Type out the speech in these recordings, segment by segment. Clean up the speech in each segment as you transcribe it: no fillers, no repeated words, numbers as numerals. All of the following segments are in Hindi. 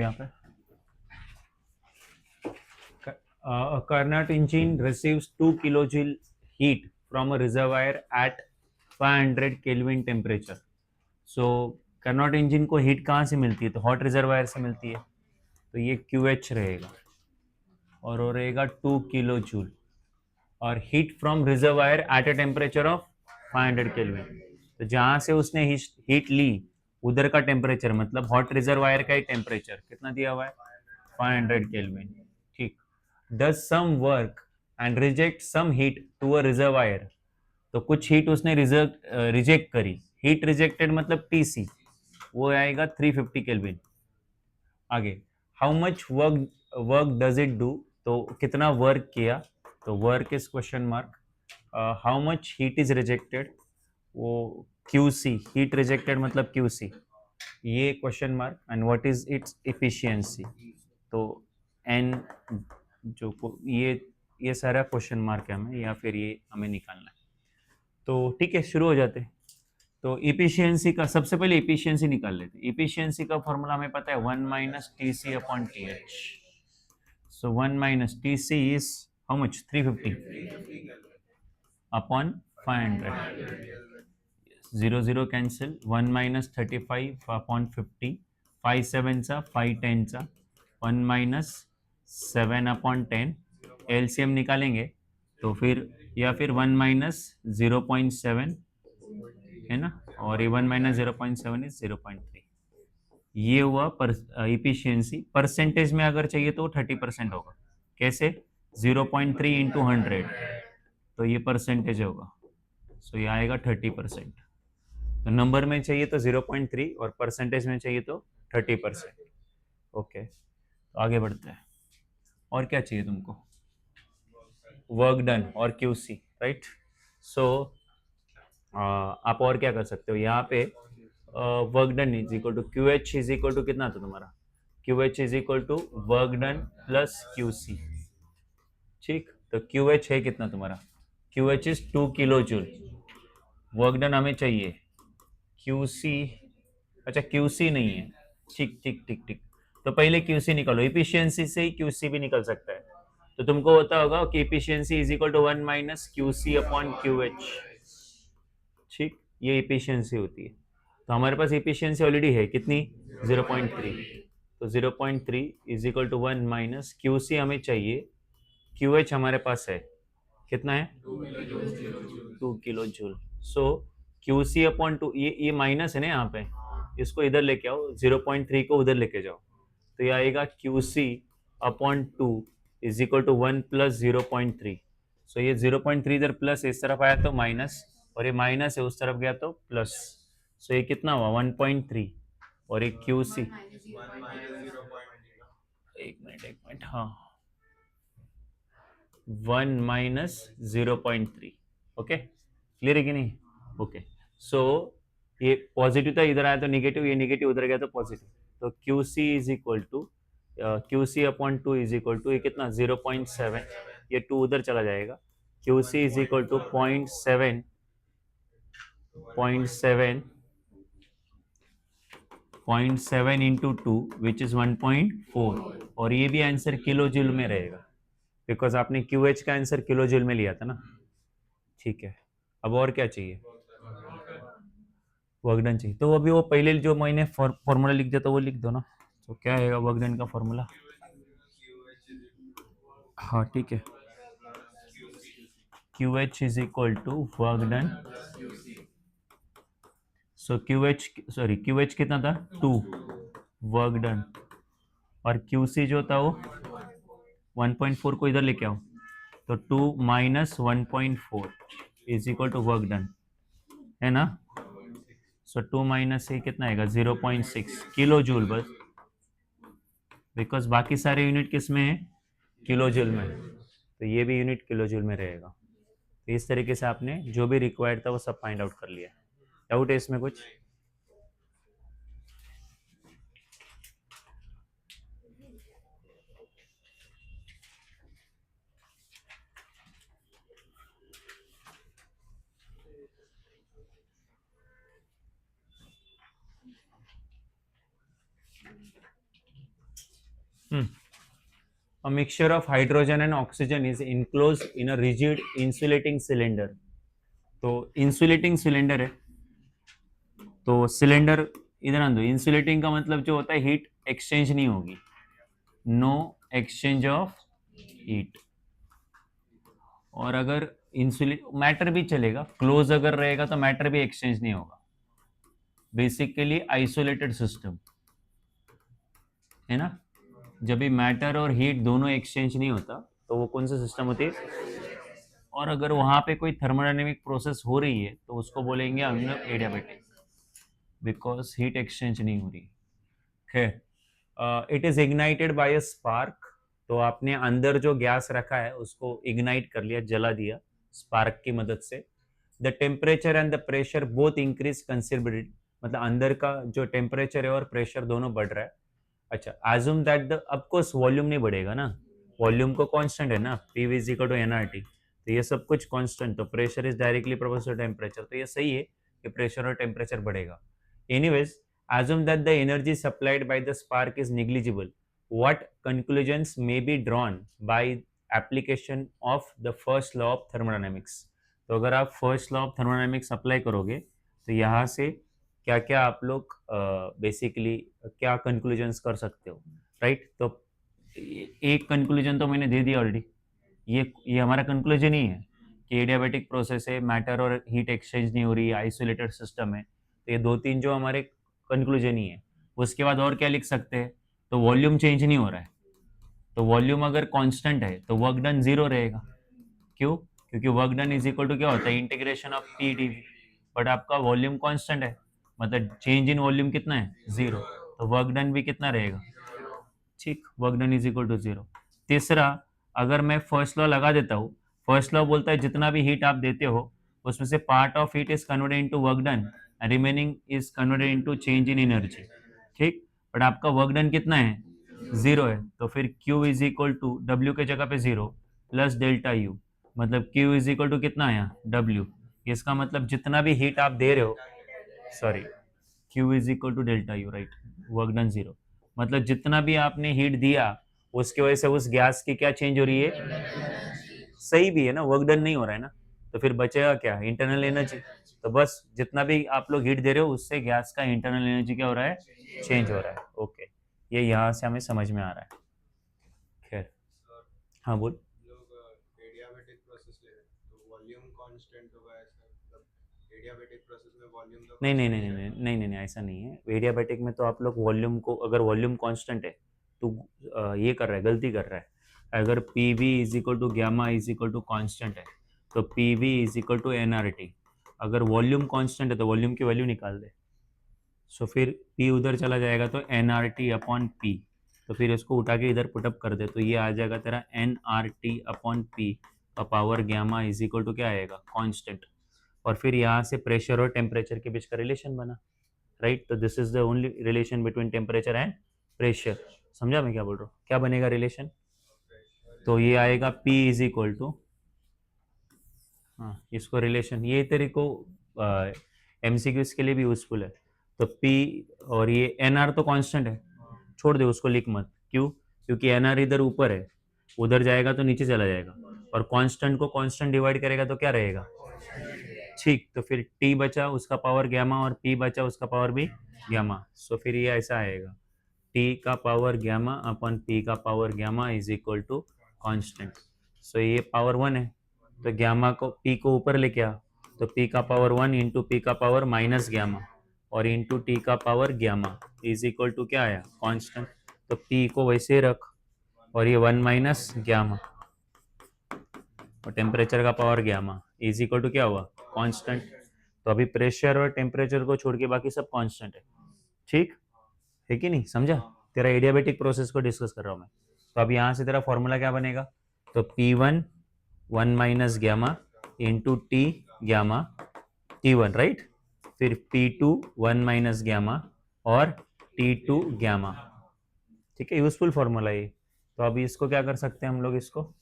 यहाँ पे a Carnot engine receives 2 kilojoule heat from a reservoir at 500 Kelvin temperature. So Carnot engine को हीट कहाँ से मिलती है? तो हॉट रिजर्वायर से मिलती है, तो ये QH रहेगा और वो रहेगा 2 किलो जूल और heat from reservoir at a temperature of 500 kelvin. तो जहाँ से उसने हीट ली उधर का टेम्परेचर मतलब हॉट रिजर्वायर का ही टेम्परेचर कितना दिया हुआ है? 500 केल्विन। ठीक। Does some work and reject some heat to a reservoir. तो कुछ हीट उसने रिजेक्ट करी। हीट रिजेक्टेड मतलब टीसी, वो आएगा 350 केल्विन। आगे how much work does it do, तो कितना वर्क किया, तो work is question mark. How much heat is rejected, वो क्यूसी, हीट रिजेक्टेड मतलब क्यूसी, ये question mark. And what is it's efficiency, तो एन जो ये सारा क्वेश्चन मार्क है हमें, या फिर ये हमें निकालना है। तो ठीक है, शुरू हो जाते हैं। तो इफिशियंसी का सबसे पहले इफिशियंसी निकाल लेते हैं। इफिशियंसी का फॉर्मूला हमें पता है 1 minus T C upon T H. So 1 minus T C is how much? 350 upon 500। 0 0 cancel, 1 minus 35 upon 50, 5 7 सा 5 10 सा 1 माइनस 7 अपॉन 10, एलसीएम निकालेंगे तो फिर या फिर 1 माइनस 0.7 है ना, और ये 1 माइनस 0.7 इज 0.3। ये हुआ इफिशियंसी। परसेंटेज में अगर चाहिए तो 30% होगा। कैसे? 0.3 इंटू 100, तो ये परसेंटेज होगा। सो ये आएगा 30%। तो नंबर में चाहिए तो 0.3 और परसेंटेज में चाहिए तो 30%। ओके, तो आगे बढ़ते हैं। और क्या चाहिए तुमको? वर्क डन और क्यूसी, राइट। सो आप और क्या कर सकते हो यहाँ पे? Work done is equal to Q H is equal to कितना था तुम्हारा? Q H is equal to work done plus Q C. ठीक, तो क्यू एच है कितना तुम्हारा? Q H is 2 kilo joule. Work done हमें चाहिए क्यू सी। अच्छा, क्यू सी नहीं है। ठीक ठीक ठीक ठीक, तो पहले क्यू सी निकालो। इफिशियंसी से ही क्यू सी भी निकल सकता है। तो तुमको पता होगा कि efficiency is equal to 1 minus Q C upon Q H. ठीक, ये इफिशियंसी होती है। तो हमारे पास इफिशियंसी ऑलरेडी है कितनी? 0.3। तो 0.3 is equal to 1 minus Q C हमें चाहिए, क्यू एच हमारे पास है कितना है? 2 किलो जूल। सो क्यू सी अपॉन टू, ये माइनस है ना यहाँ पे, इसको इधर लेके आओ, 0.3 को उधर लेके जाओ, तो ये आएगा Q C upon 2 is equal to 1 plus 0.3। So ये 0.3 इधर प्लस, इस तरफ आया तो माइनस, और ये माइनस है उस तरफ गया तो प्लस। सो ये कितना हुआ? 1.3। और एक क्यू सी, एक मिनट, हाँ, 1 माइनस 0.3। ओके, क्लियर है कि नहीं? ओके, सो ये पॉजिटिव था, इधर आया तो निगेटिव, ये निगेटिव उधर गया तो पॉजिटिव। तो Q C is equal to Q C upon 2 is equal to ये कितना? 0.7, ये 2 उधर चला जाएगा। Q C is equal to 0.7 0.7 into 2 which is 1.4, और ये भी आंसर किलो जूल में रहेगा बिकॉज आपने क्यू एच का आंसर किलो जूल में लिया था ना। ठीक है, अब और क्या चाहिए? वर्कडन चाहिए, तो अभी वो पहले जो मैंने फॉर्मूला लिख दिया तो वो लिख दो ना। तो क्या है वर्कडन का फॉर्मूला? हाँ ठीक है, Q H is equal to work done. So Q H, sorry Q H कितना था? 2 वर्कडन, और क्यू सी जो था वो 1.4 को इधर लेके आओ, तो 2 minus 1.4 is equal to work done, है ना। सो 2 माइनस से कितना आएगा? 0.6 किलो जूल बस, बिकॉज बाकी सारे यूनिट किस में है? किलो जूल में। तो ये भी यूनिट किलो जूल में रहेगा। तो इस तरीके से आपने जो भी रिक्वायर्ड था वो सब फाइंड आउट कर लिया। डाउट है इसमें कुछ? A mixture of hydrogen and oxygen is enclosed in a rigid insulating cylinder. तो इंसुलेटिंग सिलेंडर है, तो सिलेंडर इधर आंदो, इंसुलेटिंग का मतलब जो होता है हीट एक्सचेंज नहीं होगी, नो एक्सचेंज ऑफ हीट। और अगर इंसुलेट मैटर भी चलेगा, क्लोज अगर रहेगा तो मैटर भी एक्सचेंज नहीं होगा, बेसिकली आइसोलेटेड सिस्टम है ना। जब भी मैटर और हीट दोनों एक्सचेंज नहीं होता तो वो कौन सा सिस्टम होती है। और अगर वहां पे कोई थर्मोडायनेमिक प्रोसेस हो रही है तो उसको बोलेंगे हम लोग एडियाबैटिक, बिकॉज हीट एक्सचेंज नहीं हो रही। खैर, it is ignited by a spark, तो आपने अंदर जो गैस रखा है उसको इग्नाइट कर लिया, जला दिया स्पार्क की मदद से। The temperature and the pressure both increase considerably, मतलब अंदर का जो टेम्परेचर है और प्रेशर दोनों बढ़ रहा है। अच्छा, assume that the, of course volume नहीं बढ़ेगा ना, वॉल्यूम को कांस्टेंट है ना, P V is equal to N R T, तो ये सब कुछ कांस्टेंट, तो pressure is directly proportional to temperature, तो ये सही है कि प्रेशर और टेम्परेचर बढ़ेगा। Anyways, assume that the energy supplied by the spark is negligible. What conclusions may be drawn by application of the first law of thermodynamics? तो अगर आप first law of thermodynamics apply करोगे तो यहाँ से क्या क्या आप लोग बेसिकली क्या कंक्लूजन्स कर सकते हो, राइट। तो एक कंक्लूजन तो मैंने दे दिया ऑलरेडी, ये हमारा कंक्लूजन ही है कि एडियाबैटिक प्रोसेस है, मैटर और हीट एक्सचेंज नहीं हो रही, आइसोलेटेड सिस्टम है, तो ये दो तीन जो हमारे कंक्लूजन ही है। उसके बाद और क्या लिख सकते हैं, तो वॉल्यूम चेंज नहीं हो रहा है, तो वॉल्यूम अगर कांस्टेंट है तो वर्क डन जीरो रहेगा। क्यों? क्योंकि work done is equal to क्या होता है, integration of P D V, but आपका वॉल्यूम कांस्टेंट है, मतलब चेंज इन वॉल्यूम कितना है, जीरो, तो वर्क डन भी कितना रहेगा, ठीक, work done is equal to zero. तीसरा, अगर मैं फर्स्ट लॉ लगा देता हूँ, फर्स्ट लॉ बोलता है जितना भी हीट आप देते हो उसमें से part of heat is converted into work done, remaining is converted into change in energy, ठीक। बट आपका वर्क डन कितना है, जीरो है, तो फिर Q is equal to W के जगह पे जीरो प्लस डेल्टा यू, मतलब Q इज इक्वल टू कितना आया, डब्ल्यू। इसका मतलब जितना भी हीट आप दे रहे हो, sorry, Q is equal to delta U, right, work done zero, मतलब जितना भी आपने हीट दिया उसकी वजह से उस गैस की क्या चेंज हो रही है, सही भी है ना, वर्क डन नहीं हो रहा है ना, तो फिर बचेगा क्या, इंटरनल एनर्जी। तो बस जितना भी आप लोग हीट दे रहे हो उससे गैस का इंटरनल एनर्जी क्या हो रहा है, चेंज हो रहा है। ओके, ये यहाँ से हमें समझ में आ रहा है। खैर, हाँ बोल। लोग एडियाबैटिक प्रोसेस ले रहे हैं तो वॉल्यूम कांस्टेंट होगा, ऐसा मतलब एडियाबैटिक प्रोसेस में वॉल्यूम तो नहीं नहीं कांस्टेंट नहीं ही नहीं रहेगा। नहीं नहीं नहीं, ऐसा नहीं है, एडियाबैटिक में तो आप लोग वॉल्यूम को, अगर वॉल्यूम कांस्टेंट है तो ये कर रहा है, गलती कर रहा है। अगर P V is equal to gamma is equal to constant है तो P V is equal to N R T, अगर वॉल्यूम कांस्टेंट है तो वॉल्यूम की वैल्यू निकाल दे, सो फिर P उधर चला जाएगा तो N R T upon P, तो फिर इसको उठा के इधर पुटअप कर दे तो ये आ जाएगा तेरा N R T upon P का power gamma is equal to क्या आएगा, कांस्टेंट। और फिर यहाँ से प्रेशर और टेम्परेचर के बीच का रिलेशन बना, राइट। तो this is the only relation between temperature and pressure. समझा मैं क्या बोल रहा हूँ, क्या बनेगा रिलेशन, तो ये आएगा P इज इक्वल टू, हाँ इसको रिलेशन, ये तेरे को एमसीक्यूज के लिए भी यूजफुल है। तो P और ये NR तो कांस्टेंट है, छोड़ दे उसको, लिख मत, क्यों, क्योंकि NR इधर ऊपर है, उधर जाएगा तो नीचे चला जाएगा, और कांस्टेंट को कांस्टेंट डिवाइड करेगा तो क्या रहेगा, ठीक। तो फिर T बचा उसका पावर गैमा और P बचा उसका पावर भी गैमा, सो फिर ये ऐसा आएगा, T का पावर गैमा अपन P का power gamma is equal to constant. So ये पावर वन है तो गैमा को P को ऊपर लेके आ, तो P का पावर वन इंटू पी का पावर माइनस गैमा और इंटू T का power gamma is equal to क्या आया, कांस्टेंट। तो P को वैसे रख और ये वन माइनस गैमा और टेम्परेचर का power gamma is equal to क्या हुआ, कांस्टेंट। तो अभी प्रेशर और टेम्परेचर को छोड़ के बाकी सब कांस्टेंट है, ठीक है कि नहीं, समझा। तेरा एडियाबेटिक प्रोसेस को डिस्कस कर रहा हूँ मैं। तो अब यहाँ से तेरा फॉर्मूला क्या बनेगा, तो P1 one minus gamma into T gamma T1, right, फिर P2 वन माइनस गैमा और T2 गैमा, ठीक है, यूजफुल फॉर्मूला ये। तो अभी इसको क्या कर सकते हैं हम लोग, इसको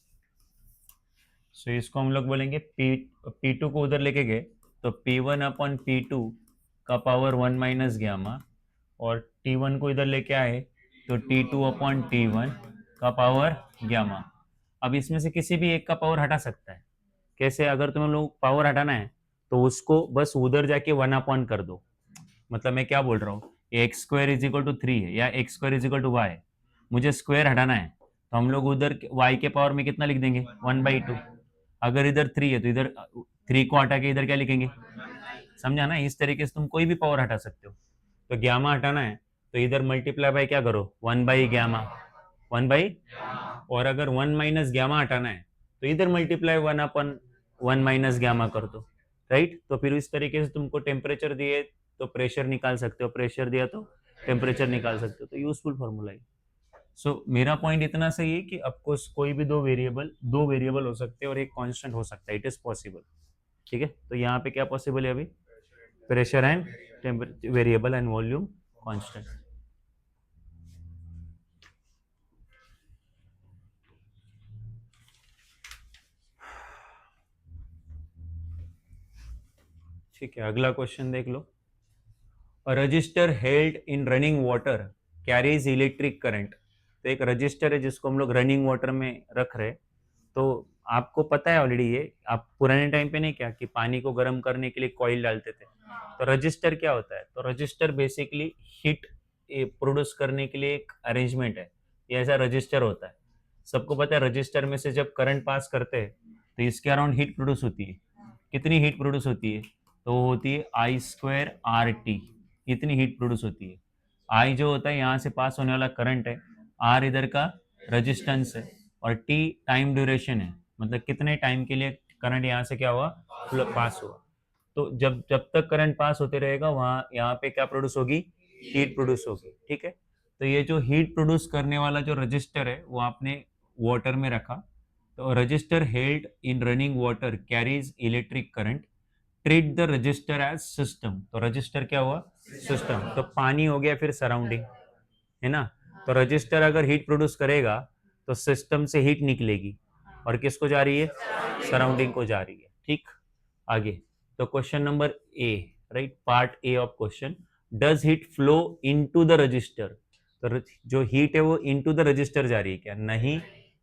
सो इसको हम लोग बोलेंगे P2 को उधर लेके गए तो P1 अपॉन P2 का पावर वन माइनस गैमा और T1 को इधर लेके आए तो T2 अपॉन T1 का पावर गामा। अब इसमें से किसी भी एक का पावर हटा सकता है। कैसे? अगर तुम्हें लोग पावर हटाना है तो उसको बस उधर जाके 1 अपॉन कर दो। मतलब मैं क्या बोल रहा हूँ, X square is equal to 3 है या X square is equal to Y, मुझे स्क्वायर हटाना है तो हम लोग उधर वाई के पावर में कितना लिख देंगे, 1/2। अगर इधर 3 है तो इधर 3 को हटा के इधर क्या लिखेंगे, समझा ना? इस तरीके से तुम कोई भी पावर हटा सकते हो। तो ग्यामा हटाना है तो इधर मल्टीप्लाई बाय क्या करो, 1/गामा, 1/। और अगर 1 माइनस ग्यामा हटाना है तो इधर मल्टीप्लाई 1 अपन 1 माइनस ग्यामा कर दो, राइट। तो फिर इस तरीके से तुमको टेम्परेचर दिए तो प्रेशर निकाल सकते हो, प्रेशर दिया तो टेम्परेचर निकाल सकते हो। तो यूजफुल फॉर्मूला है। सो मेरा पॉइंट इतना सही है कि आपको कोई भी दो वेरिएबल हो सकते हैं और एक कांस्टेंट हो सकता है, इट इज पॉसिबल। ठीक है, तो यहाँ पे क्या पॉसिबल है अभी, pressure and variable and volume constant. ठीक है, अगला क्वेश्चन देख लो। A register held in running water carries electric current. तो एक रजिस्टर है जिसको हम लोग रनिंग वाटर में रख रहे हैं। तो आपको पता है ऑलरेडी, ये आप पुराने टाइम पे नहीं क्या कि पानी को गर्म करने के लिए कॉइल डालते थे। तो रजिस्टर क्या होता है, तो रजिस्टर बेसिकली हीट प्रोड्यूस करने के लिए एक अरेंजमेंट है, ये ऐसा रजिस्टर होता है। सबको पता है रजिस्टर में से जब करंट पास करते हैं तो इसके अराउंड हीट प्रोड्यूस होती है। कितनी हीट प्रोड्यूस होती है, तो वो होती है I²RT, इतनी हीट प्रोड्यूस होती है। आई जो होता है यहाँ से पास होने वाला करंट है, आर इधर का रजिस्टेंस है, और टी टाइम ड्यूरेशन है, मतलब कितने टाइम के लिए करंट यहाँ से क्या हुआ, पास हुआ। तो जब जब तक करंट पास होते रहेगा वहाँ यहाँ पे क्या प्रोड्यूस होगी, हीट प्रोड्यूस होगी। ठीक है, तो ये जो हीट प्रोड्यूस करने वाला जो रजिस्टर है वो आपने वाटर में रखा। तो resistor held in running water carries electric current, treat the resistor as system. तो रजिस्टर क्या हुआ, सिस्टम। तो पानी हो गया फिर सराउंडिंग, है ना। तो रजिस्टर अगर हीट प्रोड्यूस करेगा तो सिस्टम से हीट निकलेगी और किसको जा रही है, सराउंडिंग को जा रही है। ठीक, आगे। तो question number A, right, part A of question, does heat flow into the register. तो जो हीट है वो इनटू द रजिस्टर जा रही है क्या, नहीं,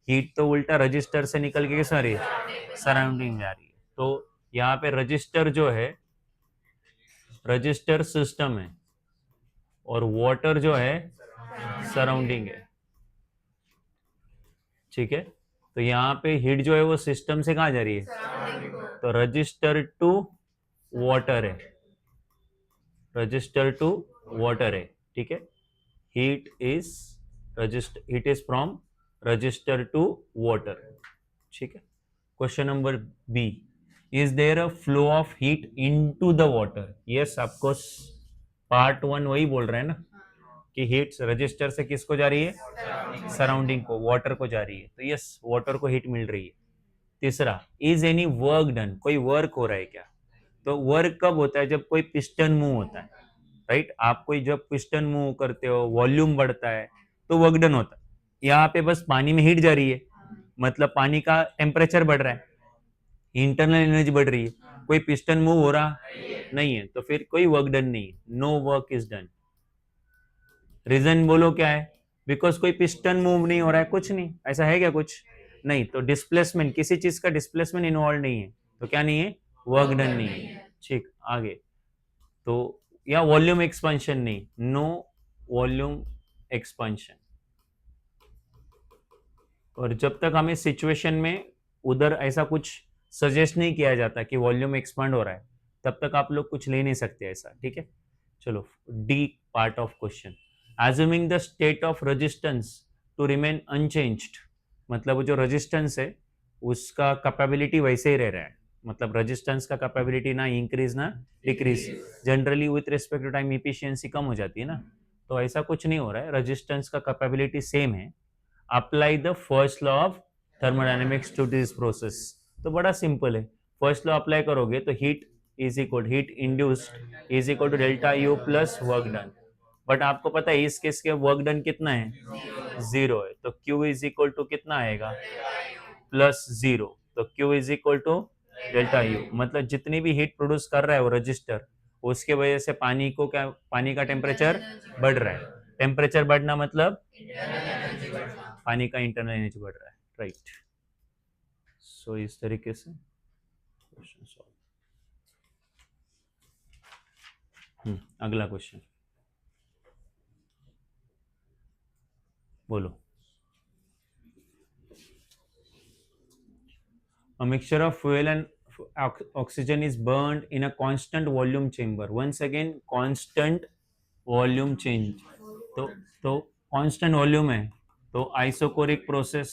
हीट तो उल्टा रजिस्टर से निकल के किस आ रही है, सराउंडिंग जा रही है। तो यहाँ पे रजिस्टर जो है, रजिस्टर सिस्टम है और वाटर जो है सराउंडिंग है। ठीक है, तो यहाँ पे हीट जो है वो सिस्टम से कहाँ जा रही है, तो रजिस्टर टू वाटर है, रजिस्टर टू वाटर है। ठीक है, heat is heat is from resistor to water. ठीक है, question number B, is there a flow of heat into the water. Yes, of course, part 1 वही बोल रहे हैं ना कि हीट रजिस्टर से किसको जा रही है, सराउंडिंग को, वाटर को जा रही है। तो यस, वाटर को हीट मिल रही है। तीसरा, इज एनी वर्क डन, कोई वर्क हो रहा है क्या। तो वर्क कब होता है, जब कोई पिस्टन मूव होता है, राइट। आप कोई जब पिस्टन मूव करते हो, वॉल्यूम बढ़ता है तो वर्क डन होता है। यहाँ पे बस पानी में हीट जा रही है, मतलब पानी का टेम्परेचर बढ़ रहा है, इंटरनल एनर्जी बढ़ रही है, कोई पिस्टन मूव हो रहा नहीं है, तो फिर कोई वर्क डन नहीं है, no work is done. Reason बोलो क्या है, बिकॉज कोई पिस्टन मूव नहीं हो रहा है, कुछ नहीं, ऐसा है क्या, कुछ नहीं। तो डिस्प्लेसमेंट, किसी चीज का डिस्प्लेसमेंट इन्वॉल्व नहीं है, तो क्या नहीं है, वर्क डन नहीं है। ठीक, आगे। तो या वॉल्यूम एक्सपेंशन नहीं, नो वॉल्यूम एक्सपेंशन। और जब तक हमें सिचुएशन में उधर ऐसा कुछ सजेस्ट नहीं किया जाता कि वॉल्यूम एक्सपांड हो रहा है, तब तक आप लोग कुछ ले नहीं सकते ऐसा। ठीक है, चलो D part of question, assuming the state of resistance to remain unchanged. मतलब जो रेजिस्टेंस है उसका कैपेबिलिटी वैसे ही रह रहा है, मतलब रेजिस्टेंस का कैपेबिलिटी ना इंक्रीज ना decrease. Generally with respect to time efficiency कम हो जाती है ना, तो ऐसा कुछ नहीं हो रहा है, रेजिस्टेंस का कैपेबिलिटी सेम है। Apply the first law of thermodynamics to this process. तो बड़ा सिंपल है, फर्स्ट लॉ अप्लाई करोगे तो heat induced is equal to delta U plus work done. But आपको पता है इस केस के वर्क डन कितना है, 0 है, तो Q इज इक्वल टू कितना आएगा, +0। तो Q is equal to delta U, मतलब जितनी भी हीट प्रोड्यूस कर रहा है वो रजिस्टर, उसके वजह से पानी का टेम्परेचर बढ़ रहा है। टेम्परेचर बढ़ना मतलब पानी का इंटरनल एनर्जी बढ़ रहा है, राइट। सो इस तरीके से क्वेश्चन सॉल्व। अगला क्वेश्चन बोलो। A mixture of fuel and oxygen is burned in a constant volume chamber. Once again, constant volume change. तो constant volume है, तो आइसोकोरिक प्रोसेस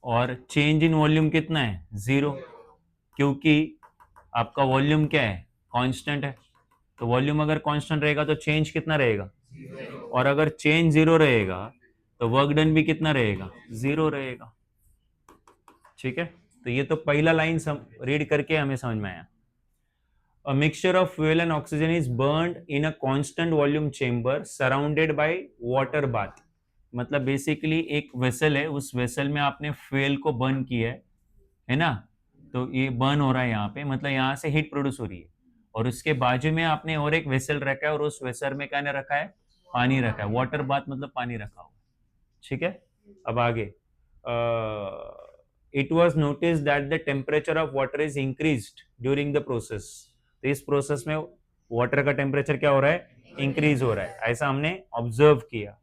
और चेंज इन वॉल्यूम कितना है? 0, क्योंकि आपका वॉल्यूम क्या है? कांस्टेंट है। तो वॉल्यूम अगर कांस्टेंट रहेगा तो चेंज कितना रहेगा? और अगर चेंज 0 रहेगा तो वर्क डन भी कितना रहेगा? 0 रहेगा। ठीक है, तो ये तो पहला लाइन रीड करके हमें समझ में आया। A mixture of fuel and oxygen is burned in a constant volume chamber surrounded by water bath. मतलब बेसिकली एक वेसल है, उस वेसल में आपने फ्यूल को बर्न किया है ना, तो ये बर्न हो रहा है यहाँ पे, मतलब यहाँ से हीट प्रोड्यूस हो रही है, और उसके बाजू में आपने और एक वेसल रखा है, और उस वेसल में क्या रखा है? पानी रखा है। वाटर बाथ मतलब पानी रखा हुआ। ठीक है, अब आगे। It was noticed that the temperature of water is increased during the process. तो इस प्रोसेस में वाटर का टेम्परेचर क्या हो रहा है? इंक्रीज हो रहा है, ऐसा हमने ऑब्जर्व किया।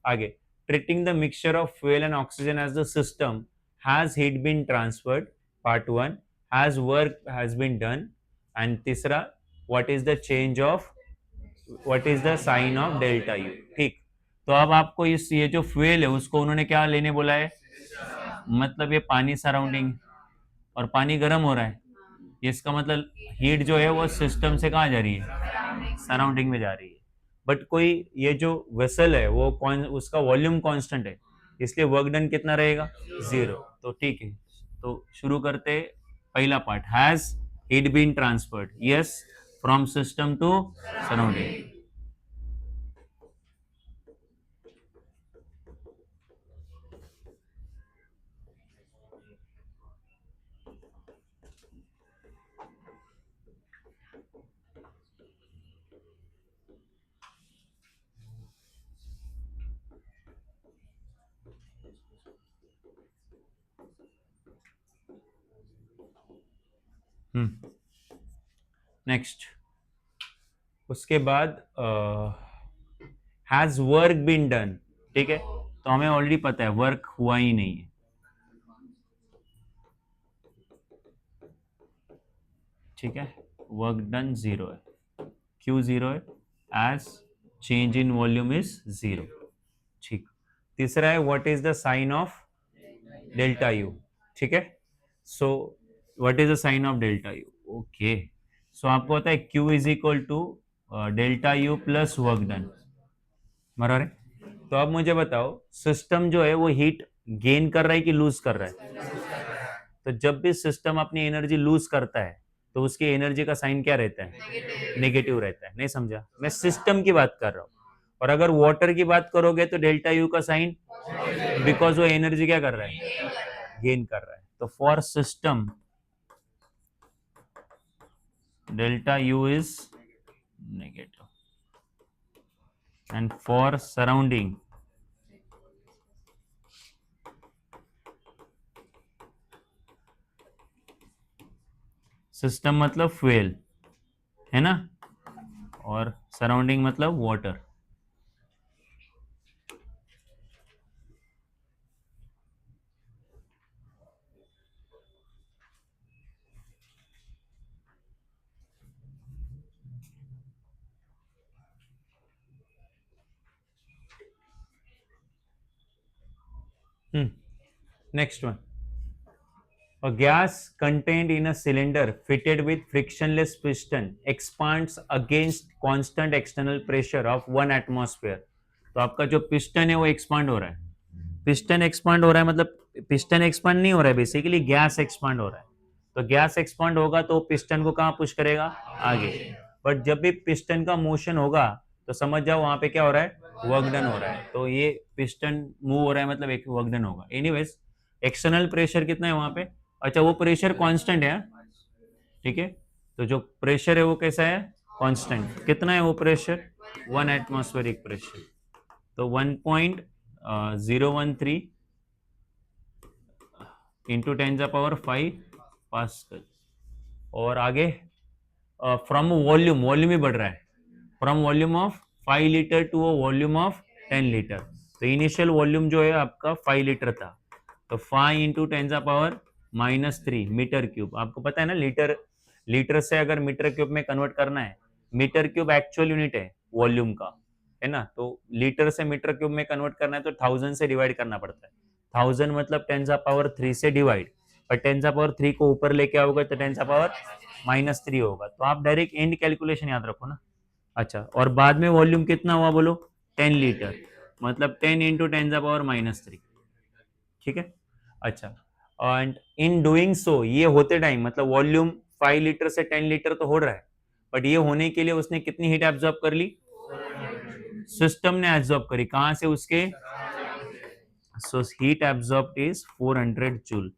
आगे, treating the mixture of fuel and oxygen as the system, has heat been transferred? Part 1, has work has been done? And तीसरा, what is the change of, what is the sign of delta U? ठीक, तो अब आपको इस ये जो फ्यूल है उसको उन्होंने क्या लेने बोला है? मतलब ये पानी सराउंडिंग, और पानी गर्म हो रहा है, इसका मतलब हीट जो है वो सिस्टम से कहाँ जा रही है? सराउंडिंग में जा रही है। बट कोई ये जो वेसल है वो उसका वॉल्यूम कांस्टेंट है, इसलिए वर्क डन कितना रहेगा? 0। तो ठीक है, तो शुरू करते। पहला part, has heat been transferred? Yes, from system to surrounding. Next, उसके बाद हैज वर्क बीन डन? ठीक है, तो हमें ऑलरेडी पता है वर्क हुआ ही नहीं है। ठीक है, वर्क डन 0 है। क्यों 0 है? As change in volume is 0। ठीक, तीसरा है what is the sign of delta U? ठीक है, so what is the sign of delta U? Okay, so आपको पता है Q is equal to delta U plus work done, बराबर है। तो अब मुझे बताओ, सिस्टम जो है वो हीट गेन कर रहा है कि लूज कर रहा है? तो जब भी सिस्टम अपनी एनर्जी लूज करता है तो उसकी एनर्जी का साइन क्या रहता है? नेगेटिव रहता है। नहीं समझा? मैं सिस्टम की बात कर रहा हूँ। और अगर वाटर की बात करोगे तो डेल्टा यू का साइन, बिकॉज वो एनर्जी क्या कर रहा है? गेन कर रहा है। तो for system delta U is negative, and for surrounding system मतलब फ्यूल है ना, और सराउंडिंग मतलब water. Next one. A gas contained in a cylinder fitted with frictionless piston expands against constant external pressure of 1 atmosphere. तो आपका जो पिस्टन है वो एक्सपांड हो रहा है। पिस्टन एक्सपांड हो रहा है मतलब पिस्टन एक्सपांड नहीं हो रहा है, बेसिकली गैस एक्सपांड हो रहा है। तो गैस एक्सपांड होगा तो पिस्टन को कहाँ पुश करेगा? आगे। बट जब भी पिस्टन का मोशन होगा तो समझ जाओ वहां पे क्या हो रहा है? वर्क डन हो रहा है। तो ये पिस्टन मूव हो रहा है मतलब एक वर्क डन होगा। एनीवेज, एक्सटर्नल प्रेशर कितना है वहां पे? अच्छा, वो प्रेशर कांस्टेंट है, ठीक है। तो जो प्रेशर है वो कैसा है? कांस्टेंट कितना है वो प्रेशर 1 एटमॉस्फेरिक प्रेशर, तो 1.013 इंटू 10⁵ पास्कल। और आगे फ्रॉम वॉल्यूम, वॉल्यूम ही बढ़ रहा है, from volume of 5 litre to volume of 10 litre. तो इनिशियल वॉल्यूम जो है आपका 5 लीटर था, तो 5 इंटू 10⁻³ मीटर क्यूब। आपको पता है ना, लीटर, लीटर से अगर मीटर क्यूब में कन्वर्ट करना है, मीटर क्यूब एक्चुअल यूनिट है वॉल्यूम का, है ना, तो लीटर से मीटर क्यूब में कन्वर्ट करना है तो 1000 से डिवाइड करना पड़ता है। 1000 मतलब 10⁻³ से डिवाइड, और 10⁻³ को ऊपर लेके आओगे तो 10⁻³ होगा। तो आप डायरेक्ट एंड कैलकुलेशन याद रखो ना। अच्छा, और बाद में वॉल्यूम कितना हुआ बोलो, 10 लीटर, मतलब 10 इंटू 10⁻³ ठीक है। अच्छा, एंड इन डूइंग सो, ये होते टाइम मतलब वॉल्यूम 5 लीटर से 10 लीटर तो हो रहा है, बट ये होने के लिए उसने कितनी हीट एब्जॉर्ब कर ली, सिस्टम ने एब्जॉर्ब करी, कहां से, उसके, so heat absorbed is 400 joule,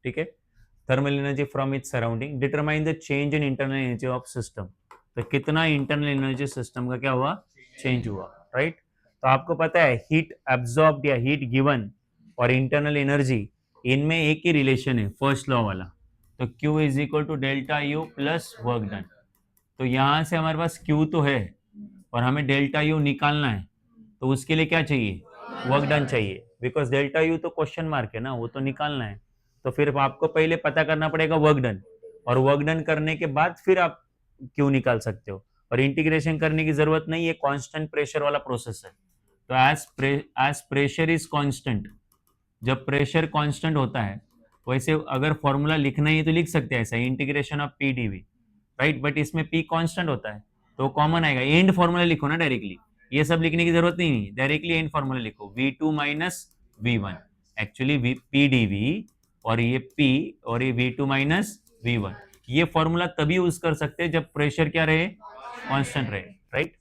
ठीक है। Thermal energy from its surrounding, determine the change in internal energy of system, तो कितना इंटरनल एनर्जी सिस्टम का क्या हुआ, चेंज हुआ, राइट। तो आपको पता है हीट एब्जॉर्ब्ड या हीट गिवन और इंटरनल एनर्जी, इनमें एक ही रिलेशन है, फर्स्ट लॉ वाला, तो Q is equal to delta U plus work done. तो यहां से हमारे पास Q तो है और हमें डेल्टा यू निकालना है, तो उसके लिए क्या चाहिए, वर्क डन चाहिए, बिकॉज डेल्टा यू तो क्वेश्चन मार्क है ना, वो तो निकालना है। तो फिर आपको पहले पता करना पड़ेगा वर्क डन, और वर्क डन करने के बाद फिर आप क्यू निकाल सकते हो, और इंटीग्रेशन करने की जरूरत नहीं है, कांस्टेंट प्रेशर वाला प्रोसेस है। तो एज प्रेशर इज कांस्टेंट, जब प्रेशर कांस्टेंट होता है, वैसे अगर फॉर्मूला लिखना ही है तो लिख सकते हैं ऐसा, integration of P D V, right, but इसमें पी कांस्टेंट होता है तो कॉमन आएगा, एंड फॉर्मूला लिखो ना डायरेक्टली, ये सब लिखने की जरूरत नहीं है, डायरेक्टली एंड फॉर्मूला लिखो, V2 minus V1, actually P DV, और ये P और ये V2 माइनस V1, ये फॉर्मूला तभी यूज कर सकते हैं जब प्रेशर क्या रहे, कांस्टेंट रहे, राइट।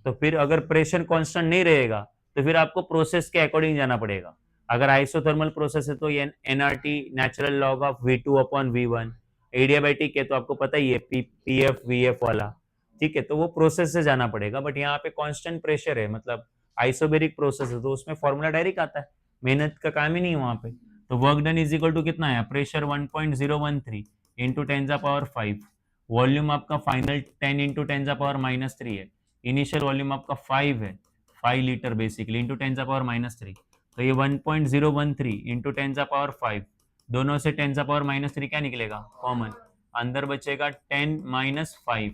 तो फिर अगर प्रेशर कांस्टेंट नहीं रहेगा तो फिर आपको प्रोसेस के अकॉर्डिंग जाना पड़ेगा। अगर आइसोथर्मल प्रोसेस है तो ये NRT, natural log of V2 upon V1, adiabatic है तो आपको पता ही है पीएफ वीएफ वाला, ठीक है, तो वो प्रोसेस से जाना पड़ेगा। बट यहाँ पे कांस्टेंट प्रेशर है, मतलब आइसोबेरिक प्रोसेस है, तो उसमें फॉर्मूला डायरेक्ट आता है, मेहनत का काम ही नहीं है वहां पे। तो work done is equal to कितना है, प्रेशर 1.013 इंटू 10⁵, वॉल्यूम आपका फाइनल 10 इंटू 10⁻³ है, इनिशियल वॉल्यूम आपका 5 है, 5 लीटर बेसिकली, इंटू 10⁻³, तो ये 1.013 इंटू 10⁵, दोनों से 10⁻³ क्या निकलेगा, कॉमन, अंदर बचेगा 10 माइनस 5,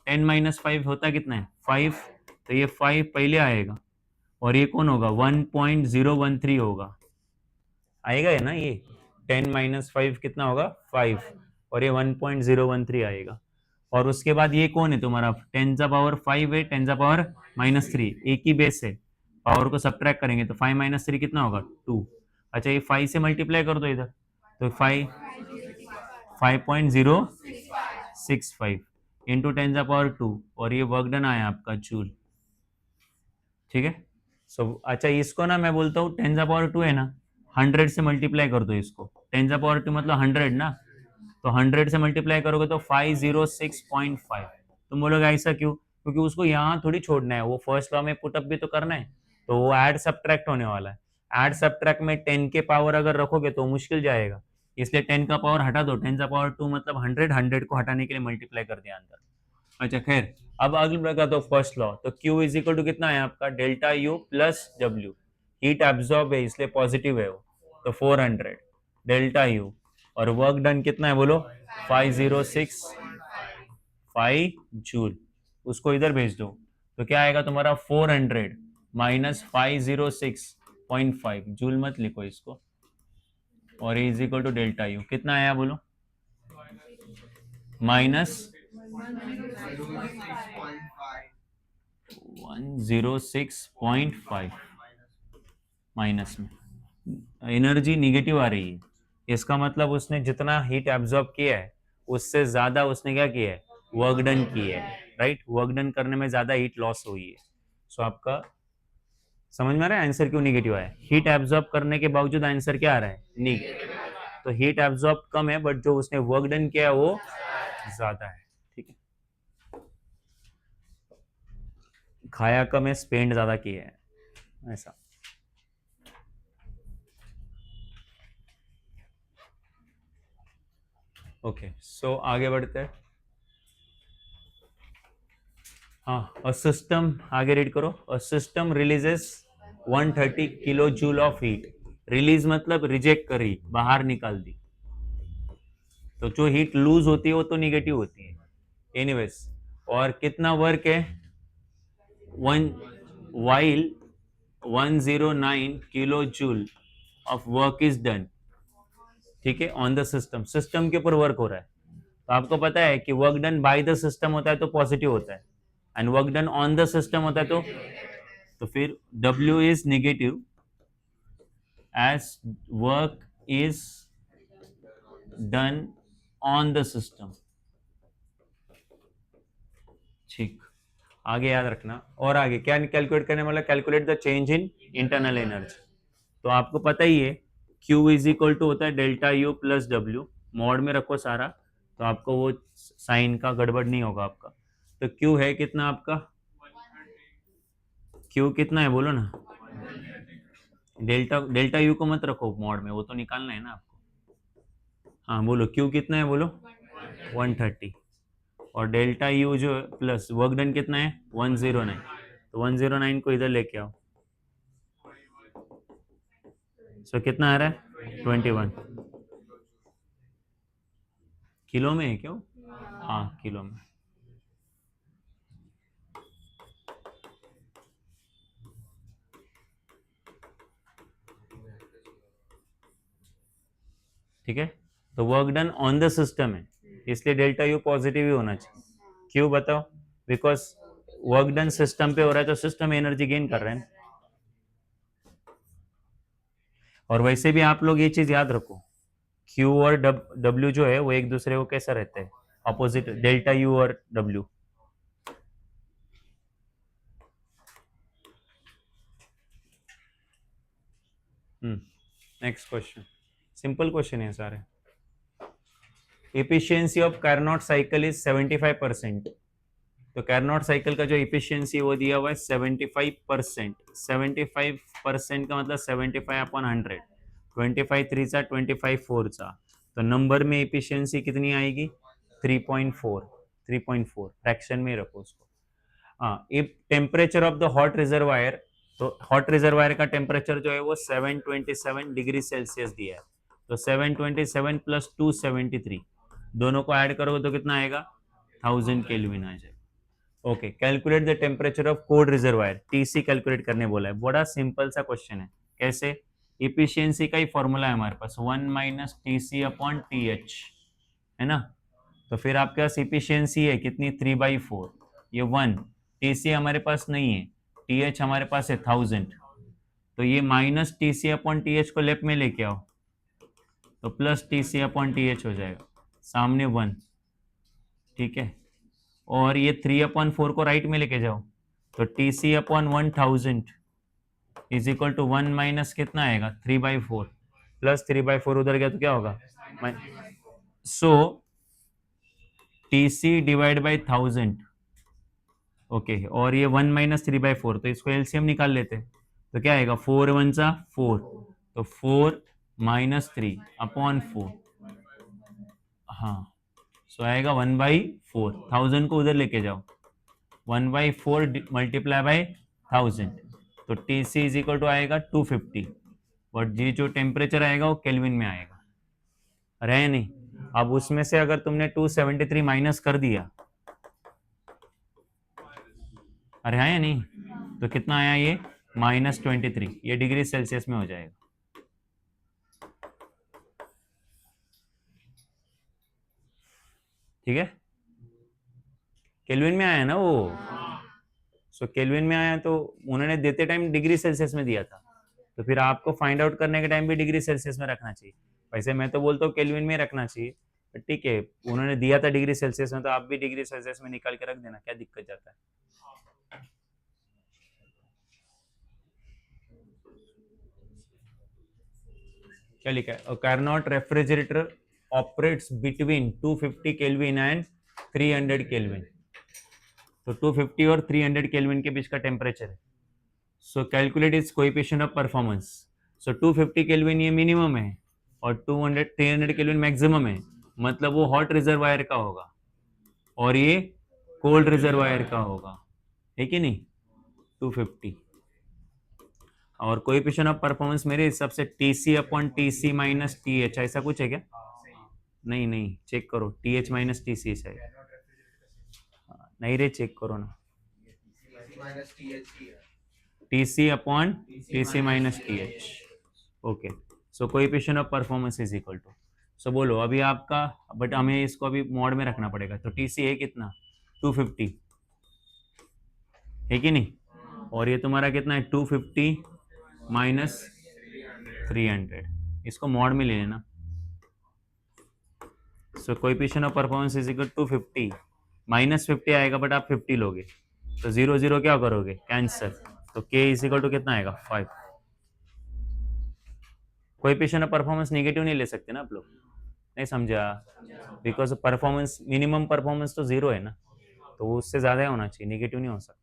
10 माइनस 5 होता कितना है, 5, तो ये 5 पहले आएगा, और ये कौन होगा, 1.013 होगा, आएगा है ना ये, 10 माइनस 5 कितना होगा, 5, और ये 1.013 आएगा। और उसके बाद ये कौन है तुम्हारा, 10⁵ है, 10⁻³ एक ही बेस है, पावर को सब्ट्रैक्ट करेंगे तो 5 माइनस 3 कितना होगा, 2। अच्छा, ये 5 से मल्टीप्लाई कर दो इधर, तो 5.065 इंटू 10⁻², और ये वर्क डन आया आपका जूल, ठीक है। सो अच्छा, इसको ना मैं बोलता हूँ 10⁻² है ना, 100 से मल्टीप्लाई कर दो इसको, 10⁻² मतलब 100 ना, तो 100 से मल्टीप्लाई करोगे तो 506.5। तुम बोलोगे ऐसा क्यों, क्योंकि उसको यहाँ थोड़ी छोड़ना है, वो फर्स्ट लॉ में पुटअप भी तो करना है, तो वो ऐड सब्ट्रैक्ट होने वाला है। ऐड सब्ट्रैक्ट में 10 के पावर अगर रखोगे तो मुश्किल जाएगा, इसलिए 10 का पावर हटा दो, 10⁻² मतलब 100, 100 को हटाने के लिए मल्टीप्लाई कर दिया अंदर। अच्छा खैर, अब अगले लगा दो फर्स्ट लॉ, तो Q इज इक्वल टू कितना है आपका, delta U plus W, heat absorb है इसलिए पॉजिटिव है वो, तो 400 डेल्टा यू, और वर्क डन कितना है बोलो, 506.5 जूल, उसको इधर भेज दो, तो क्या आएगा तुम्हारा, 400 माइनस 506.5, जूल मत लिखो इसको, और is equal to delta U कितना आया बोलो, माइनस 106.5, माइनस में एनर्जी निगेटिव आ रही है, इसका मतलब उसने जितना हीट एब्जॉर्ब किया है उससे ज्यादा उसने क्या किया है, वर्क डन किया है, राइट, वर्क डन करने में ज्यादा हीट लॉस हुई है। सो आपका समझ में आ रहा है आंसर क्यों निगेटिव आया, हीट एब्जॉर्ब करने के बावजूद आंसर क्या आ रहा है, निगेटिव। तो हीट एब्जॉर्ब कम है बट जो उसने वर्क डन किया है वो ज्यादा है, ठीक है। खाया कम है, स्पेंड ज़्यादा किया है, ऐसा। ओके, सो आगे बढ़ते हैं। हाँ, अ सिस्टम, आगे रीड करो। A system releases 130 kilo joule of heat. Release मतलब रिजेक्ट करी, बाहर निकाल दी। तो जो हीट लूज होती है वो तो निगेटिव होती है एनीवेज। और कितना वर्क है, one while 109 kilo joule of work is done, ठीक है, ऑन द सिस्टम। सिस्टम के ऊपर वर्क हो रहा है। तो आपको पता है कि work done by the system होता है तो पॉजिटिव होता है, and work done on the system होता है तो फिर W is negative as work is done on the system. ठीक, आगे याद रखना। और आगे क्या कैलकुलेट करने वाला, calculate the change in internal energy. तो आपको पता ही है Q इज इक्वल टू होता है delta U plus W। Mod में रखो सारा, तो आपको वो साइन का गड़बड़ नहीं होगा आपका। तो Q है कितना आपका, Q कितना है बोलो ना। डेल्टा डेल्टा U को मत रखो मॉड में, वो तो निकालना है ना आपको। हाँ बोलो, Q कितना है बोलो, 130। और डेल्टा U जो प्लस वर्क डन कितना है 109, तो 109 को इधर लेके आओ। सो कितना आ रहा है 21 किलो में है क्यों, हाँ किलो में। ठीक है, तो work done on the system है, इसलिए डेल्टा यू पॉजिटिव ही होना चाहिए। क्यों बताओ, बिकॉज वर्क डन सिस्टम पे हो रहा है तो सिस्टम एनर्जी गेन कर रहे हैं। और वैसे भी आप लोग ये चीज याद रखो, क्यू और डब्ल्यू जो है वो एक दूसरे को कैसा रहते हैं, अपोजिट, डेल्टा यू और W. Next question, simple question है सारे। Efficiency of Carnot cycle is 75%। तो कार्नोट साइकिल का जो इफिशियंसी वो दिया हुआ है 75%। 75% का मतलब 75/100, 25 3 सा 25 4 सा, तो नंबर में इफिशियंसी कितनी आएगी 3.4। 3.4 फ्रैक्शन में रखो उसको। हाँ, if temperature of the hot reservoir, तो हॉट रिजर्वायर का टेम्परेचर जो है वो 727 डिग्री सेल्सियस दिया है। तो 727 प्लस 273 दोनों को ऐड करोगे तो कितना आएगा 1000 केल्विन आ जाएगा। Okay, calculate the temperature of cold reservoir, TC calculate करने बोला है। बड़ा सिंपल सा क्वेश्चन है, कैसे, इफिशियंसी का ही फॉर्मूला है हमारे पास 1 माइनस TC अपॉन TH, है ना। तो फिर आपके पास इफिशियंसी है कितनी 3/4, ये 1, TC हमारे पास नहीं है, TH हमारे पास है 1000, तो ये माइनस TC अपॉन TH को लेफ्ट में लेके आओ तो प्लस TC अपॉन TH हो जाएगा, सामने 1, ठीक है। और ये 3/4 को राइट में लेके जाओ तो TC upon 1000 is equal to 1 minus कितना आएगा 3/4, प्लस 3/4 उधर गया तो क्या होगा, सो TC डिवाइड बाई 1000। ओके, और ये 1 माइनस 3/4, तो इसको एलसीएम निकाल लेते हैं, तो क्या आएगा 4 1 सा 4, तो 4 माइनस 3 अपॉन 4, हाँ, सो आएगा 1/4। 1000 को उधर लेके जाओ, 1/4 मल्टीप्लाई बाई 1000, तो T C is equal to आएगा 250, बट ये जो टेम्परेचर आएगा वो केल्विन में आएगा, रहे नहीं। अब उसमें से अगर तुमने 273 माइनस कर दिया, अरे आया नहीं, तो कितना आया ये -23, ये डिग्री सेल्सियस में हो जाएगा। ठीक है, केल्विन में आया ना वो, सो केल्विन में आया तो उन्होंने देते टाइम डिग्री सेल्सियस में दिया था, तो फिर आपको फाइंड आउट करने के टाइम भी डिग्री सेल्सियस में रखना चाहिए। वैसे मैं तो बोलता हूँ केल्विन में रखना चाहिए, बट ठीक है, उन्होंने दिया था डिग्री सेल्सियस में तो आप भी डिग्री सेल्सियस में निकाल के रख देना, क्या दिक्कत जाता है। क्या लिखा है, Carnot refrigerator operates between 250 kelvin and 300 kelvin. तो 250 और 300 केल्विन के बीच का टेम्परेचर है. सो calculate is coefficient of performance. So 250 kelvin ये मिनिमम है और 300 केल्विन मैक्सिमम है, मतलब वो हॉट रिजर्वायर का होगा और ये कोल्ड रिजर्वायर का होगा, है कि नहीं. 250 और कोएफिशिएंट ऑफ परफॉर्मेंस मेरे हिसाब से TC अपॉन TC माइनस TH ऐसा कुछ है क्या? नहीं नहीं, चेक करो, TH माइनस TC शायद. नहीं रे, चेक करो ना. TC अपॉन TC माइनस TH. Okay, so coefficient of performance is equal to. So बोलो अभी आपका, बट हमें इसको अभी मॉड में रखना पड़ेगा. तो TC है कितना? 250 है कि नहीं, और ये तुम्हारा कितना है? 250 माइनस 300. इसको मॉड में ले लेना. So coefficient of performance is equal to 250 minus 50 आएगा, बट आप 50 लोगे तो 0 0 क्या करोगे? कैंसर. तो K इज इक्वल टू कितना आएगा? 5. कोएफिशिएंट ऑफ परफॉर्मेंस नेगेटिव नहीं ले सकते ना आप लोग, नहीं समझा? बिकॉज परफॉर्मेंस, मिनिमम परफॉर्मेंस तो 0 है ना, तो उससे ज़्यादा होना चाहिए, नेगेटिव नहीं हो सकता.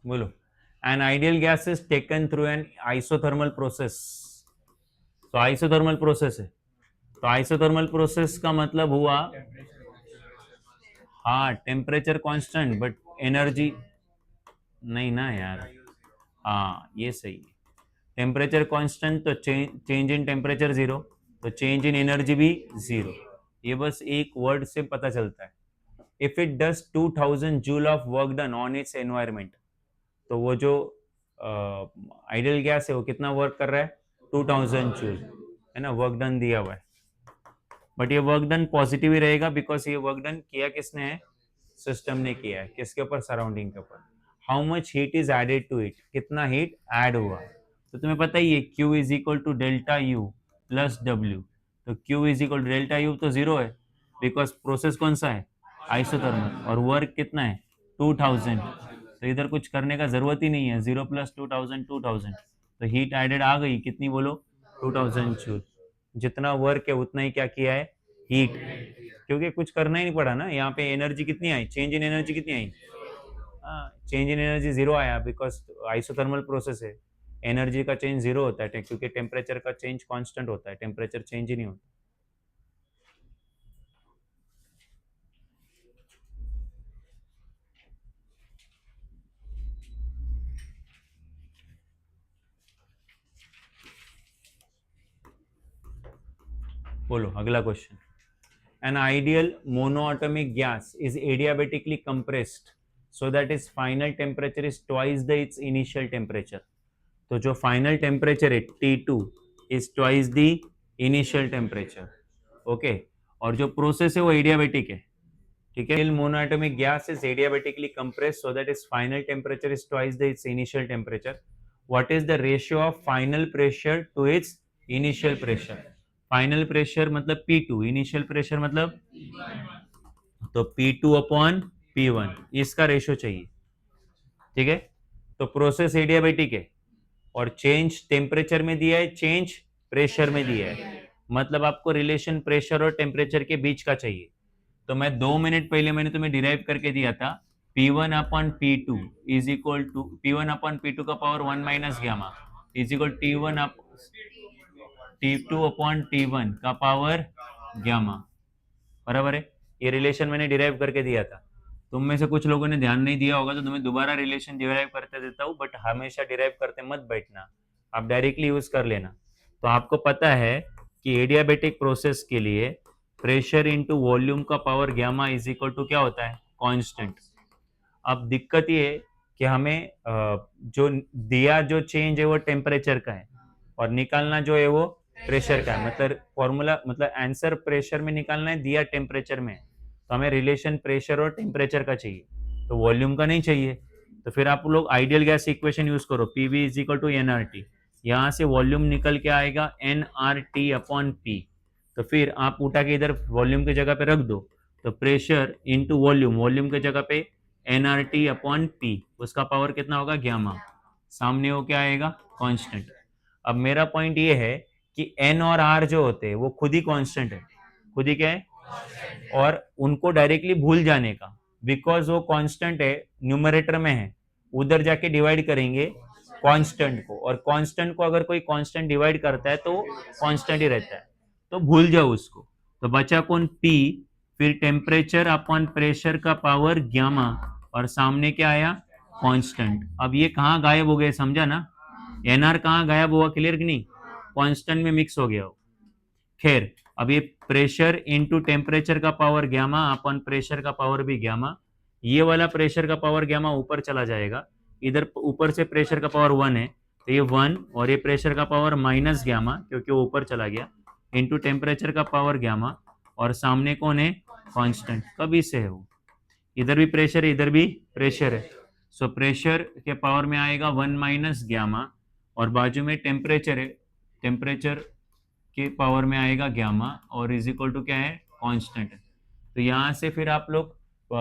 बोलो. An ideal gas is taken through an isothermal process. तो आइसोथर्मल प्रोसेस है, तो आइसोथर्मल प्रोसेस का मतलब हुआ, हाँ, टेम्परेचर कांस्टेंट बट एनर्जी नहीं ना यार. हाँ ये सही है. टेम्परेचर कांस्टेंट तो चेंज इन टेम्परेचर 0, तो चेंज इन एनर्जी भी 0. ये बस एक वर्ड से पता चलता है. If it does 2000 joule of work done on its environment, तो वो जो आइडियल गैस है वो कितना वर्क कर रहा है? 2000 जूल, है ना, वर्क डन दिया हुआ है. बट ये वर्क डन पॉजिटिव ही रहेगा, बिकॉज ये वर्क डन किया किसने है? सिस्टम ने किया है. किसके ऊपर? सराउंडिंग के ऊपर. How much heat is added to it, कितना हीट ऐड हुआ. तो तुम्हें पता ही है Q is equal to delta U plus W. तो Q is equal to delta U तो 0 है, बिकॉज प्रोसेस कौन सा है? आइसोथर्मल. और वर्क कितना है? 2000. तो इधर कुछ करने का जरूरत ही नहीं है. 0 प्लस 2000 2000, तो हीट एडेड आ गई कितनी बोलो? 2000 जूल. जितना वर्क है उतना ही क्या किया है? हीट. क्योंकि कुछ करना ही नहीं पड़ा ना. यहाँ पे एनर्जी कितनी आई? चेंज इन एनर्जी कितनी आई? चेंज इन एनर्जी 0 आया, बिकॉज आइसोथर्मल प्रोसेस है. एनर्जी का चेंज 0 होता है क्योंकि टेम्परेचर का चेंज कांस्टेंट होता है, टेम्परेचर चेंज ही नहीं होता. बोलो अगला question. An ideal monoatomic gas is adiabatically compressed so that its final temperature is twice the its initial temperature. तो जो फाइनल टेम्परेचर है T2 is twice the initial temperature. Okay, और जो प्रोसेस है वो एडियाबेटिक है. ठीक है. Monoatomic gas is adiabatically compressed so that its final temperature is twice the its initial temperature. What is the ratio of final pressure to its initial pressure? Final pressure मतलब P2, इनिशियल प्रेशर मतलब, तो P2 अपॉन P1 इसका रेशियो चाहिए. ठीक है. तो प्रोसेस एडियाबेटिक है और चेंज टेम्परेचर में दिया है, चेंज प्रेशर में दिया है, मतलब आपको रिलेशन प्रेशर और टेम्परेचर के बीच का चाहिए. तो मैं 2 मिनट पहले मैंने तुम्हें डिराइव करके दिया था. P1 upon P2 is equal to P1 upon P2 का power 1 minus gamma is equal T1 up T2 upon T1 का पावर गामा. बराबर है. ये रिलेशन मैंने डिराइव करके दिया था. तुम में से कुछ लोगों ने ध्यान नहीं दिया होगा, तो तुम्हें दोबारा रिलेशन डिराइव करते देता हूँ, बट हमेशा डिराइव करते मत बैठना, आप डायरेक्टली यूज कर लेना. तो आपको पता है कि एडियाबेटिक प्रोसेस के लिए प्रेशर इंटू वॉल्यूम का power gamma is equal to क्या होता है? कांस्टेंट. अब दिक्कत ये है कि हमें जो दिया जो चेंज है वो टेम्परेचर का है और निकालना जो है वो प्रेशर का है. मतलब फॉर्मूला, मतलब आंसर प्रेशर में निकालना है, दिया टेम्परेचर में, तो हमें रिलेशन प्रेशर और टेम्परेचर का चाहिए, तो वॉल्यूम का नहीं चाहिए. तो फिर आप लोग आइडियल गैस इक्वेशन यूज करो, PV is equal to NRT. यहाँ से वॉल्यूम निकल के आएगा NRT अपॉन P. तो फिर आप उठा के इधर वॉल्यूम की जगह पे रख दो, तो प्रेशर इंटू वॉल्यूम, वॉल्यूम की जगह पे एनआरटी अपॉन पी, उसका पावर कितना होगा ग्यामा, सामने वो क्या आएगा कांस्टेंट। अब मेरा पॉइंट ये है कि एन और आर जो होते हैं वो खुद ही कांस्टेंट है, खुद ही क्या है, और उनको डायरेक्टली भूल जाने का, बिकॉज वो कांस्टेंट है न्यूमरेटर में है, उधर जाके डिवाइड करेंगे कांस्टेंट को, और कांस्टेंट को अगर कोई कांस्टेंट डिवाइड करता है तो कांस्टेंट ही रहता है, तो भूल जाओ उसको। तो बचा कौन पी, फिर टेम्परेचर अपॉन प्रेशर का पावर ग्यामा, और सामने क्या आया कांस्टेंट। अब ये कहाँ गायब हो गए समझा ना, एनआर कहाँ गायब हुआ, क्लियर कि नहीं, कांस्टेंट में मिक्स हो गया हो। खैर अब ये प्रेशर इनटू टेम्परेचर का पावर ग्यामा अपन प्रेशर का पावर भी ग्यामा, ये वाला प्रेशर का पावर ग्यामा ऊपर चला जाएगा, इधर ऊपर से प्रेशर का पावर 1 है तो ये 1, और ये प्रेशर का पावर माइनस ग्यामा क्योंकि वो ऊपर चला गया, इनटू टेम्परेचर का पावर ग्यामा, और सामने कौन है कांस्टेंट, कभी से है वो, इधर भी प्रेशर है इधर भी प्रेशर है, सो प्रेशर के पावर में आएगा 1 माइनस ग्यामा, और बाजू में टेम्परेचर है, टेम्परेचर के पावर में आएगा ग्यामा, और इज इक्वल टू क्या है कांस्टेंट। तो यहाँ से फिर आप लोग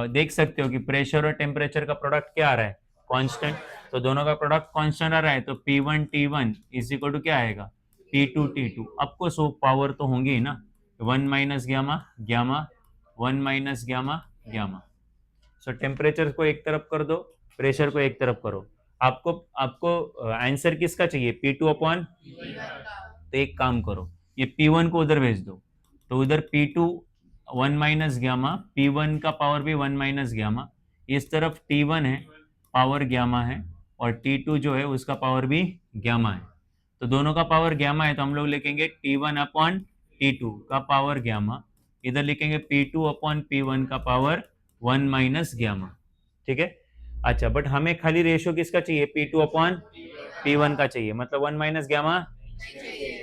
देख सकते हो कि प्रेशर और टेम्परेचर का प्रोडक्ट क्या आ रहा है कांस्टेंट, तो दोनों का प्रोडक्ट कांस्टेंट आ रहा है, तो P1 T1 is equal to क्या आएगा P2 T2, आपको सो पावर तो होंगे ही ना, 1 minus gamma gamma, 1 minus gamma gamma. सो टेम्परेचर को एक तरफ कर दो, प्रेशर को एक तरफ करो, आपको आपको आंसर किसका चाहिए P2 अपॉन, तो एक काम करो ये P1 को उधर भेज दो, तो उधर P2 1 माइनस ग्यामा, P1 का पावर भी 1 माइनस ग्यामा, इस तरफ T1 है पावर ग्यामा है, और T2 जो है उसका पावर भी ग्यामा है, तो दोनों का पावर ग्यामा है, तो हम लोग लिखेंगे T1 अपॉन T2 का पावर ग्यामा, इधर लिखेंगे P2 अपॉन P1 का पावर 1 माइनस ग्यामा, ठीक है। अच्छा बट हमें खाली रेशियो किसका चाहिए P2 अपॉन P1 का चाहिए, मतलब 1 माइनस ग्यामा,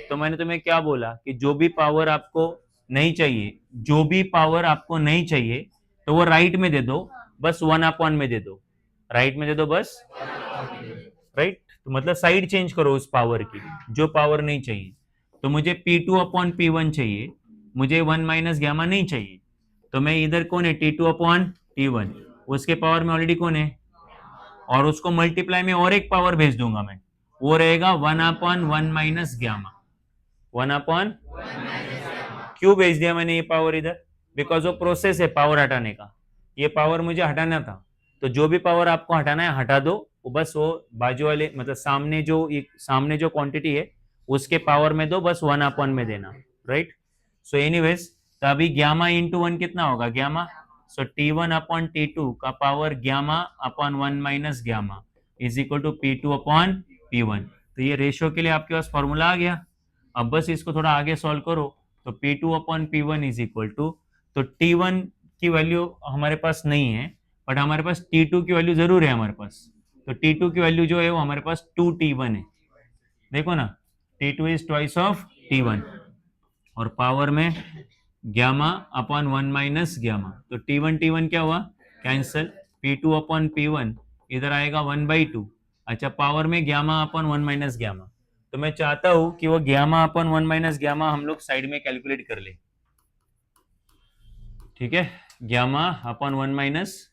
तो मैंने तुम्हें क्या बोला कि जो भी पावर आपको नहीं चाहिए, जो भी पावर आपको नहीं चाहिए तो वो राइट में दे दो, बस 1 अपॉन में दे दो, राइट में दे दो बस, राइट, तो मतलब साइड चेंज करो उस पावर की, जो पावर नहीं चाहिए, तो मुझे P2 अपॉन P1 चाहिए, मुझे 1 माइनस ग्यामा नहीं चाहिए, तो मैं इधर कौन है T2 अपॉन T1, उसके पावर में ऑलरेडी कौन है, और उसको मल्टीप्लाई में और एक पावर भेज दूंगा मैं, वो रहेगा 1 अपॉन 1 माइनस ग्यामा, 1 अपॉन, क्यों भेज दिया मैंने ये पावर इधर, बिकॉज वो प्रोसेस है पावर हटाने का, ये पावर मुझे हटाना था, तो जो भी पावर आपको हटाना है हटा दो, वो बस वो बाजू वाले मतलब सामने जो क्वांटिटी है उसके पावर में दो, बस 1 अपॉन में देना, राइट। सो एनीवेज तो अभी ग्यामा इंटू 1 कितना होगा ग्यामा, सो T1 अपॉन T2 का power gamma upon 1 minus gamma is equal to P2 upon P1, तो ये रेशियो के लिए आपके पास फॉर्मूला आ गया। अब बस इसको थोड़ा आगे सॉल्व करो, तो P2 upon P1 is equal to, तो T1 की वैल्यू हमारे पास नहीं है, बट हमारे पास T2 की वैल्यू जरूर है हमारे पास, तो T2 की वैल्यू जो है वो हमारे पास 2T1 है, देखो ना T2 is twice of T1, और पावर में ग्यामा अपॉन 1 माइनस ग्यामा, तो T1 क्या हुआ कैंसिल, P2 अपॉन P1 इधर आएगा 1/2, अच्छा पावर में ग्यामा अपॉन 1 माइनस ग्यामा, तो मैं चाहता हूं कि वो ग्यामा अपॉन 1 माइनस ग्यामा हम लोग साइड में कैलकुलेट कर ले, ठीक है, ग्यामा अपॉन 1 माइनस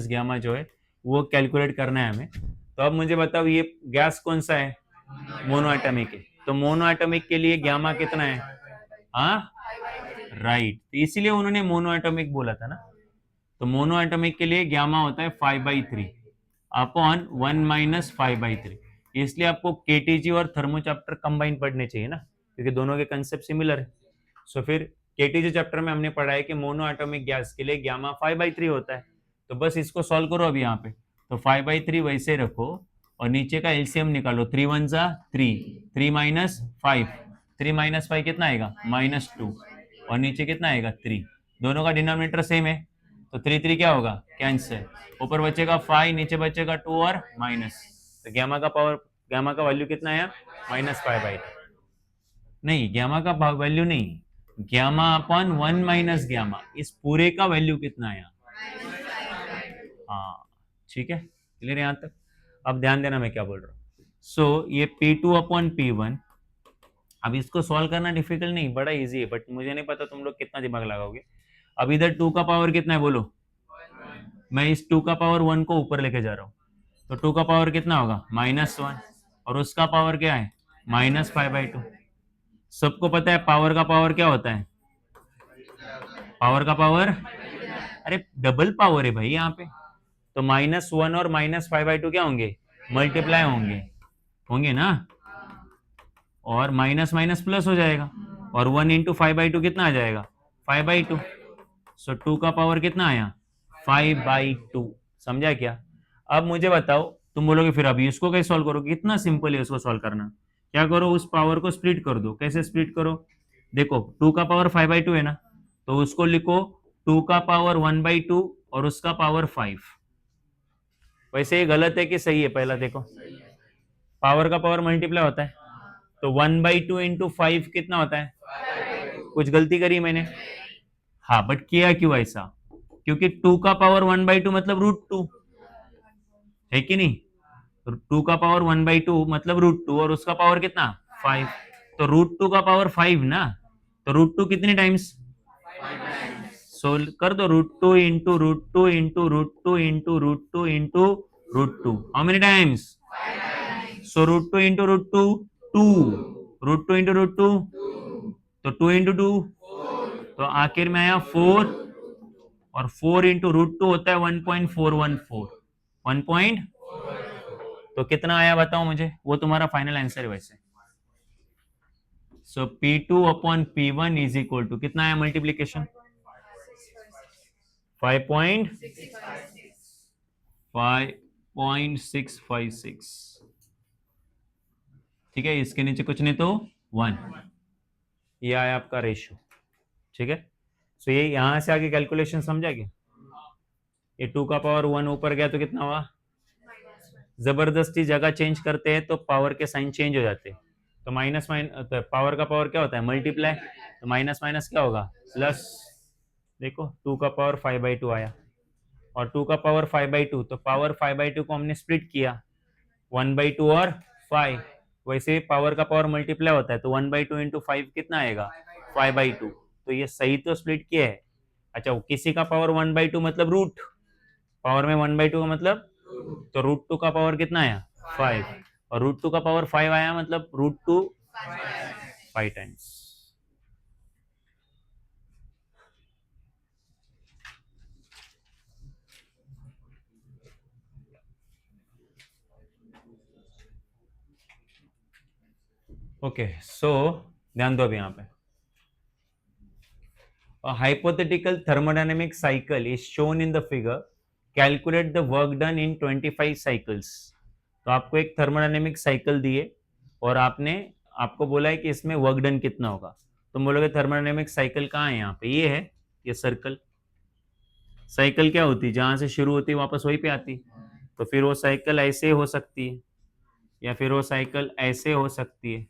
ग्यामा जो है वो कैलकुलेट करना है हमें। तो अब मुझे बताओ ये गैस कौन सा है, मोनो एटॉमिक है, तो मोनो एटॉमिक के लिए ग्यामा कितना है, हाँ राइट, तो इसीलिए उन्होंने मोनो एटॉमिक बोला था ना, तो मोनो एटॉमिक के लिए ग्यामा होता है 5/3 अपॉन 1 माइनस 5/3, इसलिए आपको केटीजी और थर्मो चैप्टर कंबाइन पढ़ने चाहिए ना, क्योंकि दोनों के कंसेप्ट सिमिलर है। सो फिर केटीजी चैप्टर में हमने पढ़ा है कि मोनो एटॉमिक गैस के लिए ग्यामा 5/3 होता है, तो बस इसको सॉल्व करो अभी यहाँ पे, तो 5/3 वैसे रखो, और नीचे का एलसीएम निकालो, 3 1 जा 3, 3 माइनस 5, 3 माइनस 5 कितना आएगा -2, और नीचे कितना आएगा 3, दोनों का डिनोमिनेटर सेम है, तो 3 3 क्या होगा कैंसिल, ऊपर बचेगा 5, नीचे बचेगा 2 और माइनस, तो ग्यामा का वैल्यू कितना आया -5/3, नहीं ग्यामा का वैल्यू नहीं, ग्यामा अपॉन 1 माइनस ग्यामा, इस पूरे का वैल्यू कितना आया, हाँ ठीक है क्लियर यहां तक। अब ध्यान देना मैं क्या बोल रहा हूँ, सो ये P2 अपॉन P1 अब इसको सॉल्व करना डिफिकल्ट नहीं, बड़ा इजी है, बट मुझे नहीं पता तुम लोग कितना दिमाग लगाओगे। अब इधर 2 का पावर कितना है बोलो, मैं इस 2 का पावर 1 को ऊपर लेके जा रहा हूँ, तो 2 का पावर कितना होगा -1, और उसका पावर क्या है -5/2। सबको पता है पावर का पावर क्या होता है, पावर का पावर, अरे डबल पावर है भाई यहाँ पे, तो -1 और -5/2 क्या होंगे, मल्टीप्लाई होंगे, होंगे ना, और माइनस माइनस प्लस हो जाएगा, और 1 इंटू 5/2 कितना आ जाएगा, 5/2। सो 2 का पावर कितना आया, 5/2। समझा क्या। अब मुझे बताओ, तुम बोलोगे फिर अभी इसको कैसे सॉल्व करोगे, कितना सिंपल है इसको सॉल्व करना। क्या करो, उस पावर को स्प्लिट कर दो। कैसे स्प्लिट करो, देखो 2 का पावर 5/2 है ना, तो उसको लिखो 2 का पावर 1/2 और उसका पावर 5। वैसे ये गलत है कि सही है, पहला देखो, पावर का पावर मल्टीप्लाई होता है, तो 1/2 इंटू 5 कितना होता है, कुछ गलती करी मैंने, हाँ, बट किया क्यों ऐसा, क्योंकि 2 का पावर 1/2 मतलब √2 है कि नहीं, 2 का पावर 1/2 मतलब √2 और उसका पावर कितना 5, तो √2 का पावर 5 ना, तो √2 कितने टाइम्स, सोल्व कर दो, √2 into √2 into √2 into √2 into √2, how many times, so √2 into √2 2, √2 into √2 तो 2 इंटू 2, तो आखिर में आया 4, और 4 इंटू √2 होता है 1.414, 1 तो कितना आया बताओ मुझे, वो तुम्हारा फाइनल आंसर है वैसे। So P2 upon P1 is equal to कितना आया मल्टीप्लीकेशन, 5.656, ठीक है, इसके नीचे कुछ नहीं तो 1, ये आया आपका रेशियो, ठीक है। सो ये यहां से आगे कैलकुलेशन समझा क्या, ये 2 का पावर 1 ऊपर गया तो कितना हुआ, जबरदस्ती जगह चेंज करते हैं तो पावर के साइन चेंज हो जाते हैं, तो माइनस तो पावर का पावर क्या होता है मल्टीप्लाई, तो माइनस माइनस क्या होगा प्लस, देखो 2 का पावर 5/2 आया, और 2 का पावर 5/2, तो पावर 5/2 को हमने स्प्लिट किया 1/2 और 5, वैसे पावर का पावर मल्टीप्लाई होता है, तो 1/2 इंटू 5 कितना आएगा 5/2, तो ये सही तो स्प्लिट किया है। अच्छा, किसी का पावर 1/2 मतलब रूट, पावर में 1/2 का मतलब, तो √2 का पावर कितना आया 5, और √2 का पावर 5 आया मतलब √2 5 टाइम्स। ओके, सो ध्यान दो अब यहाँ पे, a hypothetical thermodynamic cycle is shown in the figure, calculate the work done in 25 cycles। तो आपको एक थर्मोडायनेमिक साइकिल दिए और आपको बोला है कि इसमें वर्क डन कितना होगा, तुम बोलोगे थर्मोडायनेमिक साइकिल कहाँ है, यहाँ पे ये है, ये सर्कल। साइकिल क्या होती है, जहां से शुरू होती है वापस वहीं पे आती, तो फिर वो साइकिल ऐसे हो सकती है या फिर वो साइकिल ऐसे हो सकती है,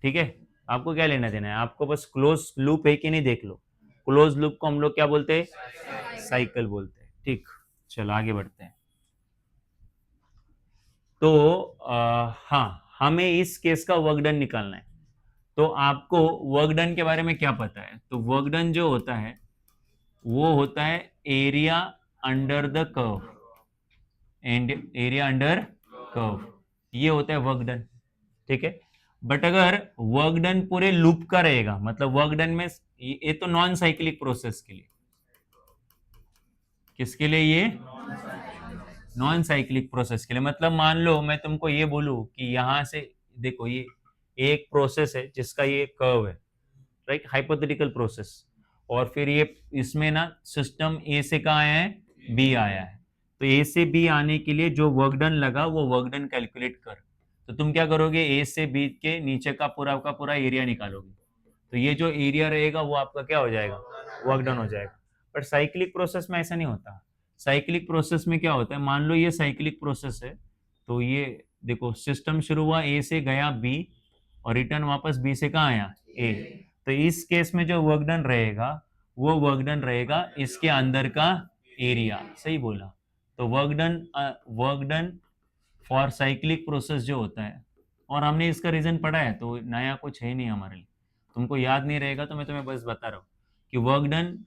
ठीक है। आपको क्या लेना देना है, आपको बस क्लोज लूप है कि नहीं देख लो, क्लोज लूप को हम लोग क्या बोलते हैं, साइकिल बोलते हैं, ठीक। चलो आगे बढ़ते हैं। तो हाँ, हमें इस केस का वर्क डन निकालना है, तो आपको वर्क डन के बारे में क्या पता है, तो वर्क डन जो होता है वो होता है area under the curve, and area under curve, ये होता है वर्क डन, ठीक है। बट अगर वर्क डन पूरे लूप का रहेगा, मतलब वर्क डन में ये तो नॉन साइक्लिक प्रोसेस के लिए, किसके लिए, ये नॉन साइक्लिक प्रोसेस के लिए, मतलब मान लो मैं तुमको ये बोलूं कि यहां से देखो, ये एक प्रोसेस है जिसका ये कर्व है, राइट, हाइपोथेटिकल प्रोसेस, और फिर ये इसमें ना सिस्टम ए से कहाँ आया है, बी आया है, तो ए से बी आने के लिए जो वर्क डन लगा वो वर्क डन कैलकुलेट कर, तो तुम क्या करोगे, ए से बी के नीचे का पूरा एरिया निकालोगे, तो ये जो एरिया रहेगा वो आपका क्या हो जाएगा, वर्क डन हो जाएगा। बट साइक्लिक प्रोसेस में ऐसा नहीं होता, साइक्लिक प्रोसेस में क्या होता है, मान लो ये साइक्लिक प्रोसेस है, तो ये देखो सिस्टम शुरू हुआ ए से गया बी और रिटर्न वापस बी से कहाँ आया ए, तो इस केस में जो वर्क डन रहेगा वो वर्क डन रहेगा इसके अंदर का एरिया, सही बोला। तो work done for cyclic process जो होता है और हमने इसका रीजन पढ़ा है, तो नया कुछ है नहीं हमारे लिए। तुमको याद नहीं रहेगा तो मैं तुम्हें बस बता रहा हूँ कि work done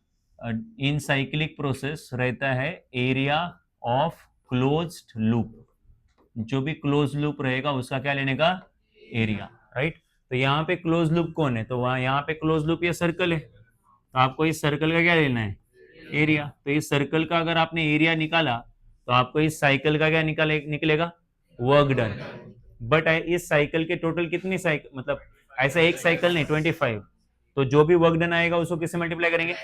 in cyclic process रहता है एरिया ऑफ क्लोज्ड लूप। जो भी क्लोज लूप रहेगा उसका क्या लेने का, एरिया, राइट। तो यहाँ पे क्लोज लूप कौन है, तो वहाँ यहाँ पे क्लोज लूप ये सर्कल है, तो आपको इस सर्कल का क्या लेना है, एरिया। तो इस सर्कल का अगर आपने एरिया निकाला तो आपको इस साइकिल का क्या निकलेगा, वर्क डन। बट इस साइकिल के टोटल कितनी साइकिल, मतलब ऐसा एक साइकिल नहीं, 25। तो जो भी वर्क डन आएगा उसको किससे मल्टीप्लाई करेंगे,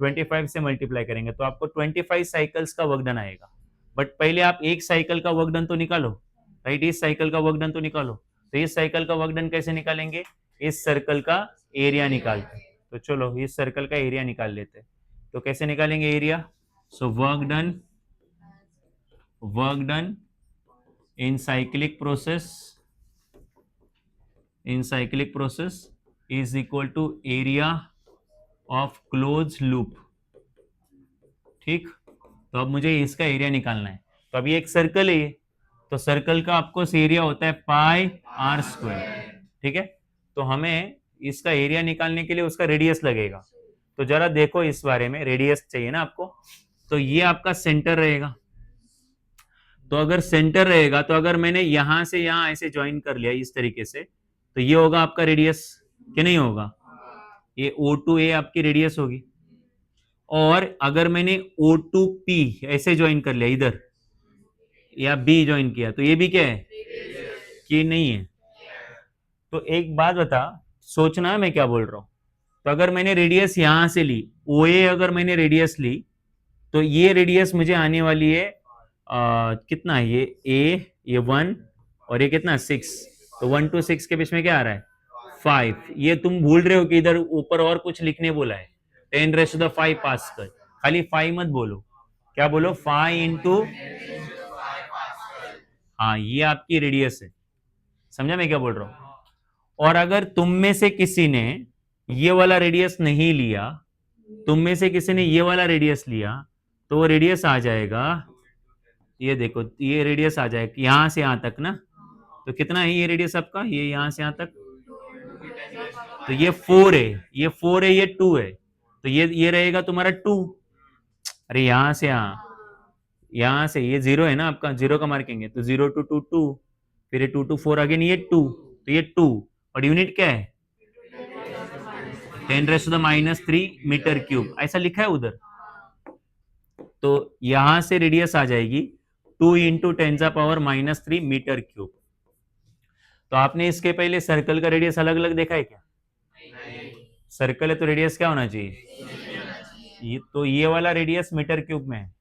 25 से मल्टीप्लाई करेंगे, तो आपको 25 साइकिल्स का वर्क डन आएगा। बट पहले आप एक साइकिल का वर्क डन तो निकालो, राइट, इस साइकिल का वर्क डन तो निकालो। तो इस साइकिल का वर्क डन कैसे निकालेंगे, इस सर्कल का एरिया निकालते हैं। तो चलो इस सर्कल का एरिया निकाल लेते हैं। तो कैसे निकालेंगे area, so work done in cyclic process is equal to area of close loop, ठीक। तो अब मुझे इसका एरिया निकालना है। तो अभी एक सर्कल है, तो सर्कल का आपको एरिया होता है पाई आर स्क्वायर, ठीक है। तो हमें इसका एरिया निकालने के लिए उसका रेडियस लगेगा। तो जरा देखो इस बारे में, रेडियस चाहिए ना आपको, तो ये आपका सेंटर रहेगा। तो अगर सेंटर रहेगा तो अगर मैंने यहां से यहां ऐसे ज्वाइन कर लिया इस तरीके से, तो ये होगा आपका रेडियस, कि नहीं होगा, ये O2A आपकी रेडियस होगी। और अगर मैंने O2P ऐसे ज्वाइन कर लिया इधर, या B ज्वाइन किया, तो ये भी क्या है, कि नहीं है। तो एक बात बता, सोचना है मैं क्या बोल रहा हूं। तो अगर मैंने रेडियस यहां से ली, OA अगर मैंने रेडियस ली, तो ये रेडियस मुझे आने वाली है कितना है, ये A, ये 1 और ये कितना 6। तो 1 to 6 के बीच में क्या आ रहा है, 5। ये तुम भूल रहे हो कि इधर ऊपर और कुछ लिखने बोला है, 10⁵ पास्कल। खाली 5 मत बोलो, क्या बोलो, 5 इंटू, हाँ ये आपकी रेडियस है। समझा मैं क्या बोल रहा हूं। और अगर तुम में से किसी ने ये वाला रेडियस नहीं लिया, तुम में से किसी ने ये वाला रेडियस लिया, तो वो रेडियस आ जाएगा, ये देखो ये रेडियस आ जाएगा यहां से यहां तक ना। तो कितना है ये रेडियस आपका, ये यहां से यहां तक, तो ये 4 है, ये 4 है, ये 2 है, तो ये रहेगा तुम्हारा 2। अरे यहां से यहां से ये 0 है ना आपका, 0 का मार्किंग है, तो 0 to 2 2, फिर ये 2 to 4 अगेन ये 2, तो ये 2। और यूनिट क्या है, 10⁻³ मीटर क्यूब, ऐसा लिखा है उधर। तो यहां से रेडियस आ जाएगी 2 इंटू 10⁻³ मीटर क्यूब। तो आपने इसके पहले सर्कल का रेडियस अलग अलग देखा है क्या, सर्कल है तो रेडियस क्या होना चाहिए, तो ये वाला रेडियस मीटर क्यूब में है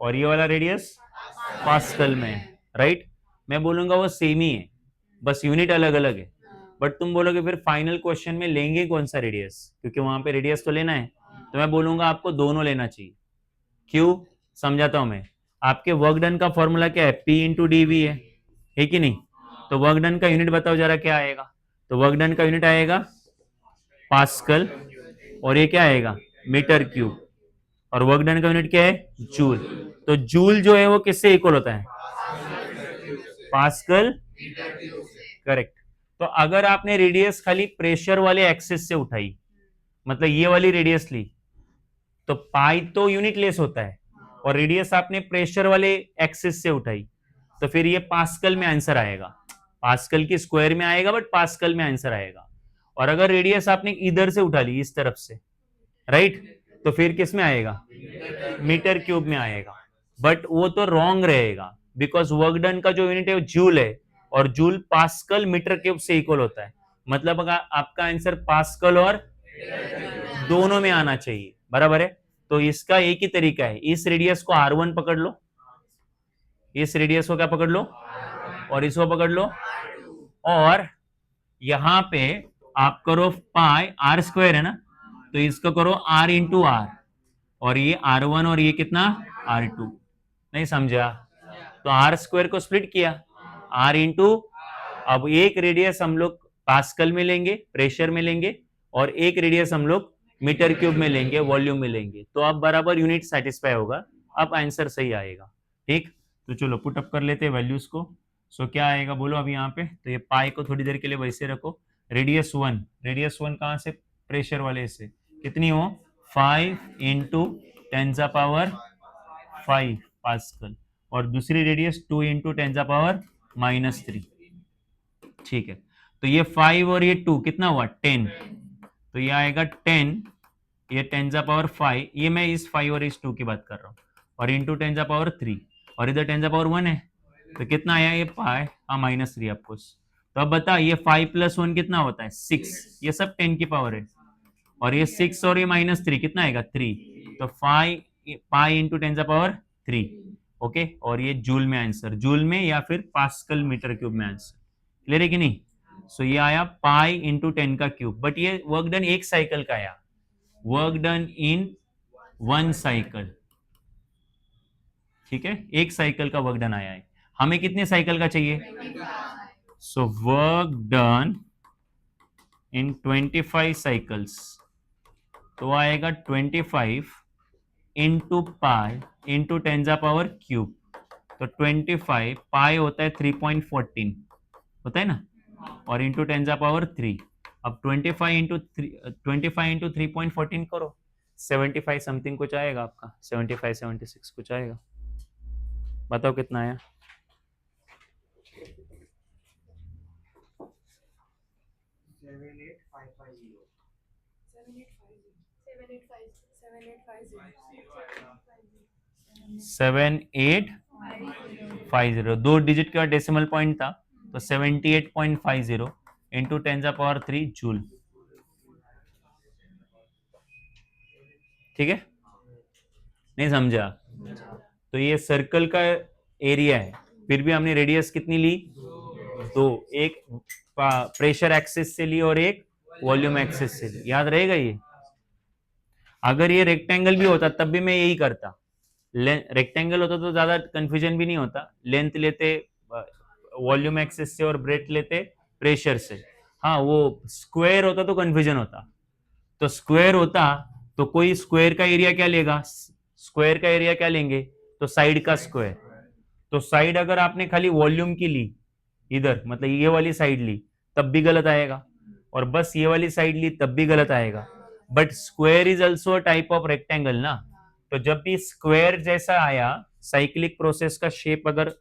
और ये वाला रेडियस पास्कल में है, राइट। मैं बोलूंगा वो सेम ही है, बस यूनिट अलग अलग है। बट तुम बोलोगे फिर फाइनल क्वेश्चन में लेंगे कौन सा रेडियस, क्योंकि वहां पे रेडियस तो लेना है। तो मैं बोलूंगा आपको दोनों लेना चाहिए। क्यों, समझाता हूं मैं। आपके वर्क डन का फॉर्मूला क्या है, P इंटू DV है कि नहीं। तो वर्क डन का यूनिट बताओ जरा क्या आएगा। तो वर्क डन का यूनिट आएगा पास्कल, और ये क्या आएगा, मीटर क्यूब। और वर्क डन का यूनिट क्या है, जूल। तो जूल जो है वो किससे इक्वल होता है, पास्कल, करेक्ट। तो अगर आपने रेडियस खाली प्रेशर वाले एक्सिस से उठाई, मतलब ये वाली रेडियस ली, तो पाई तो यूनिट लेस होता है, और रेडियस आपने प्रेशर वाले एक्सिस से उठाई, तो फिर ये पास्कल में आंसर आएगा, पास्कल की स्क्वायर में आएगा, बट पास्कल में आंसर आएगा। और अगर रेडियस आपने इधर से उठा ली, इस तरफ से, राइट, तो फिर किस में आएगा, मीटर क्यूब में आएगा। बट वो तो रॉन्ग रहेगा, बिकॉज वर्क डन का जो यूनिट है वो जूल है, और जूल पास्कल मीटर क्यूब से इक्वल होता है। मतलब अगर आपका आंसर पास्कल और दोनों में आना चाहिए, बराबर है। तो इसका एक ही तरीका है, इस रेडियस को R1 पकड़ लो, इस रेडियस को क्या पकड़ लो, और इसको पकड़ लो, और यहां पे आप करो पाई आर स्क्वायर है ना, तो इसको करो R इंटू आर, और ये R1 और ये कितना R2। नहीं समझा, तो आर स्क्वायर को स्प्लिट किया, R इंटू, अब एक रेडियस हम लोग पास्कल में लेंगे, प्रेशर में लेंगे, और एक रेडियस हम लोग मीटर क्यूब में लेंगे, वॉल्यूम में लेंगे, तो अब बराबर यूनिट सेटिस्फाई होगा, अब आंसर सही आएगा, ठीक। तो चलो पुट अप कर लेते हैं वैल्यूज को। सो क्या आएगा बोलो अभी यहाँ पे, तो ये पाई को थोड़ी देर के लिए वैसे रखो। रेडियस वन कहाँ से, प्रेशर वाले से, कितनी हो 5 इंटू 10⁵ पास्कल, और दूसरी रेडियस 2 इंटू 10⁻³ ठीक है। तो ये 5 और ये 2 कितना हुआ 10, तो ये आएगा 10, ये 10⁵, ये मैं इस 5 और इस 2 की बात कर रहा हूँ, और इंटू 10⁻³ और इधर 10⁻1 है, तो कितना आया ये पाई, हाँ -3 आपको। तो अब बता ये 5 + 1 कितना होता है 6, ये सब 10 की पावर है, और ये 6 और ये -3 कितना आएगा 3, तो 5 पाई इंटू 10⁻3 ओके। और ये जूल में आंसर, जूल में या फिर पास्कल मीटर क्यूब में आंसर, क्लियर है कि नहीं। सो ये आया पाई इंटू 10 का क्यूब, बट ये वर्क डन एक साइकिल का आया, वर्क डन इन 1 साइकिल, ठीक है, एक साइकिल का वर्क डन आया है। हमें कितने साइकिल का चाहिए, सो वर्क डन इन 25 साइकिल्स, तो आएगा 25 इंटू पाई इंटू 10⁻³ तो 25 पाई होता है 3.14 होता है ना, और इंटू 10⁻3, अब 25 इंटू 3.14 करो, 75 समथिंग कुछ आएगा आपका, 75-76 कुछ आएगा, बताओ कितना आया। 7850, 2 डिजिट का डेसिमल पॉइंट था, तो 78.50 इंटू 10⁻³ जूल, ठीक है, नहीं समझा। तो ये सर्कल का एरिया है, फिर भी हमने रेडियस कितनी ली, 2, एक प्रेशर एक्सिस से ली और एक वॉल्यूम एक्सिस से ली, याद रहेगा ये। अगर ये रेक्टेंगल भी होता तब भी मैं यही करता, रेक्टेंगल होता तो ज्यादा कंफ्यूजन भी नहीं होता, लेंथ लेते वॉल्यूम एक्सिस से और ब्रेथ लेते प्रेशर से। हाँ वो स्क्वायर होता तो कंफ्यूजन होता, तो स्क्वायर होता तो कोई स्क्वायर का एरिया क्या लेगा, स्क्वायर का एरिया क्या लेंगे, तो साइड का स्क्वायर। तो साइड अगर आपने खाली वॉल्यूम की ली इधर, मतलब ये वाली साइड ली तब भी गलत आएगा, और बस ये वाली साइड ली तब भी गलत आएगा, but square is also type of rectangle ना। तो जब भी स्क्वायर जैसा आया, साइक्लिक प्रोसेस का शेप अगर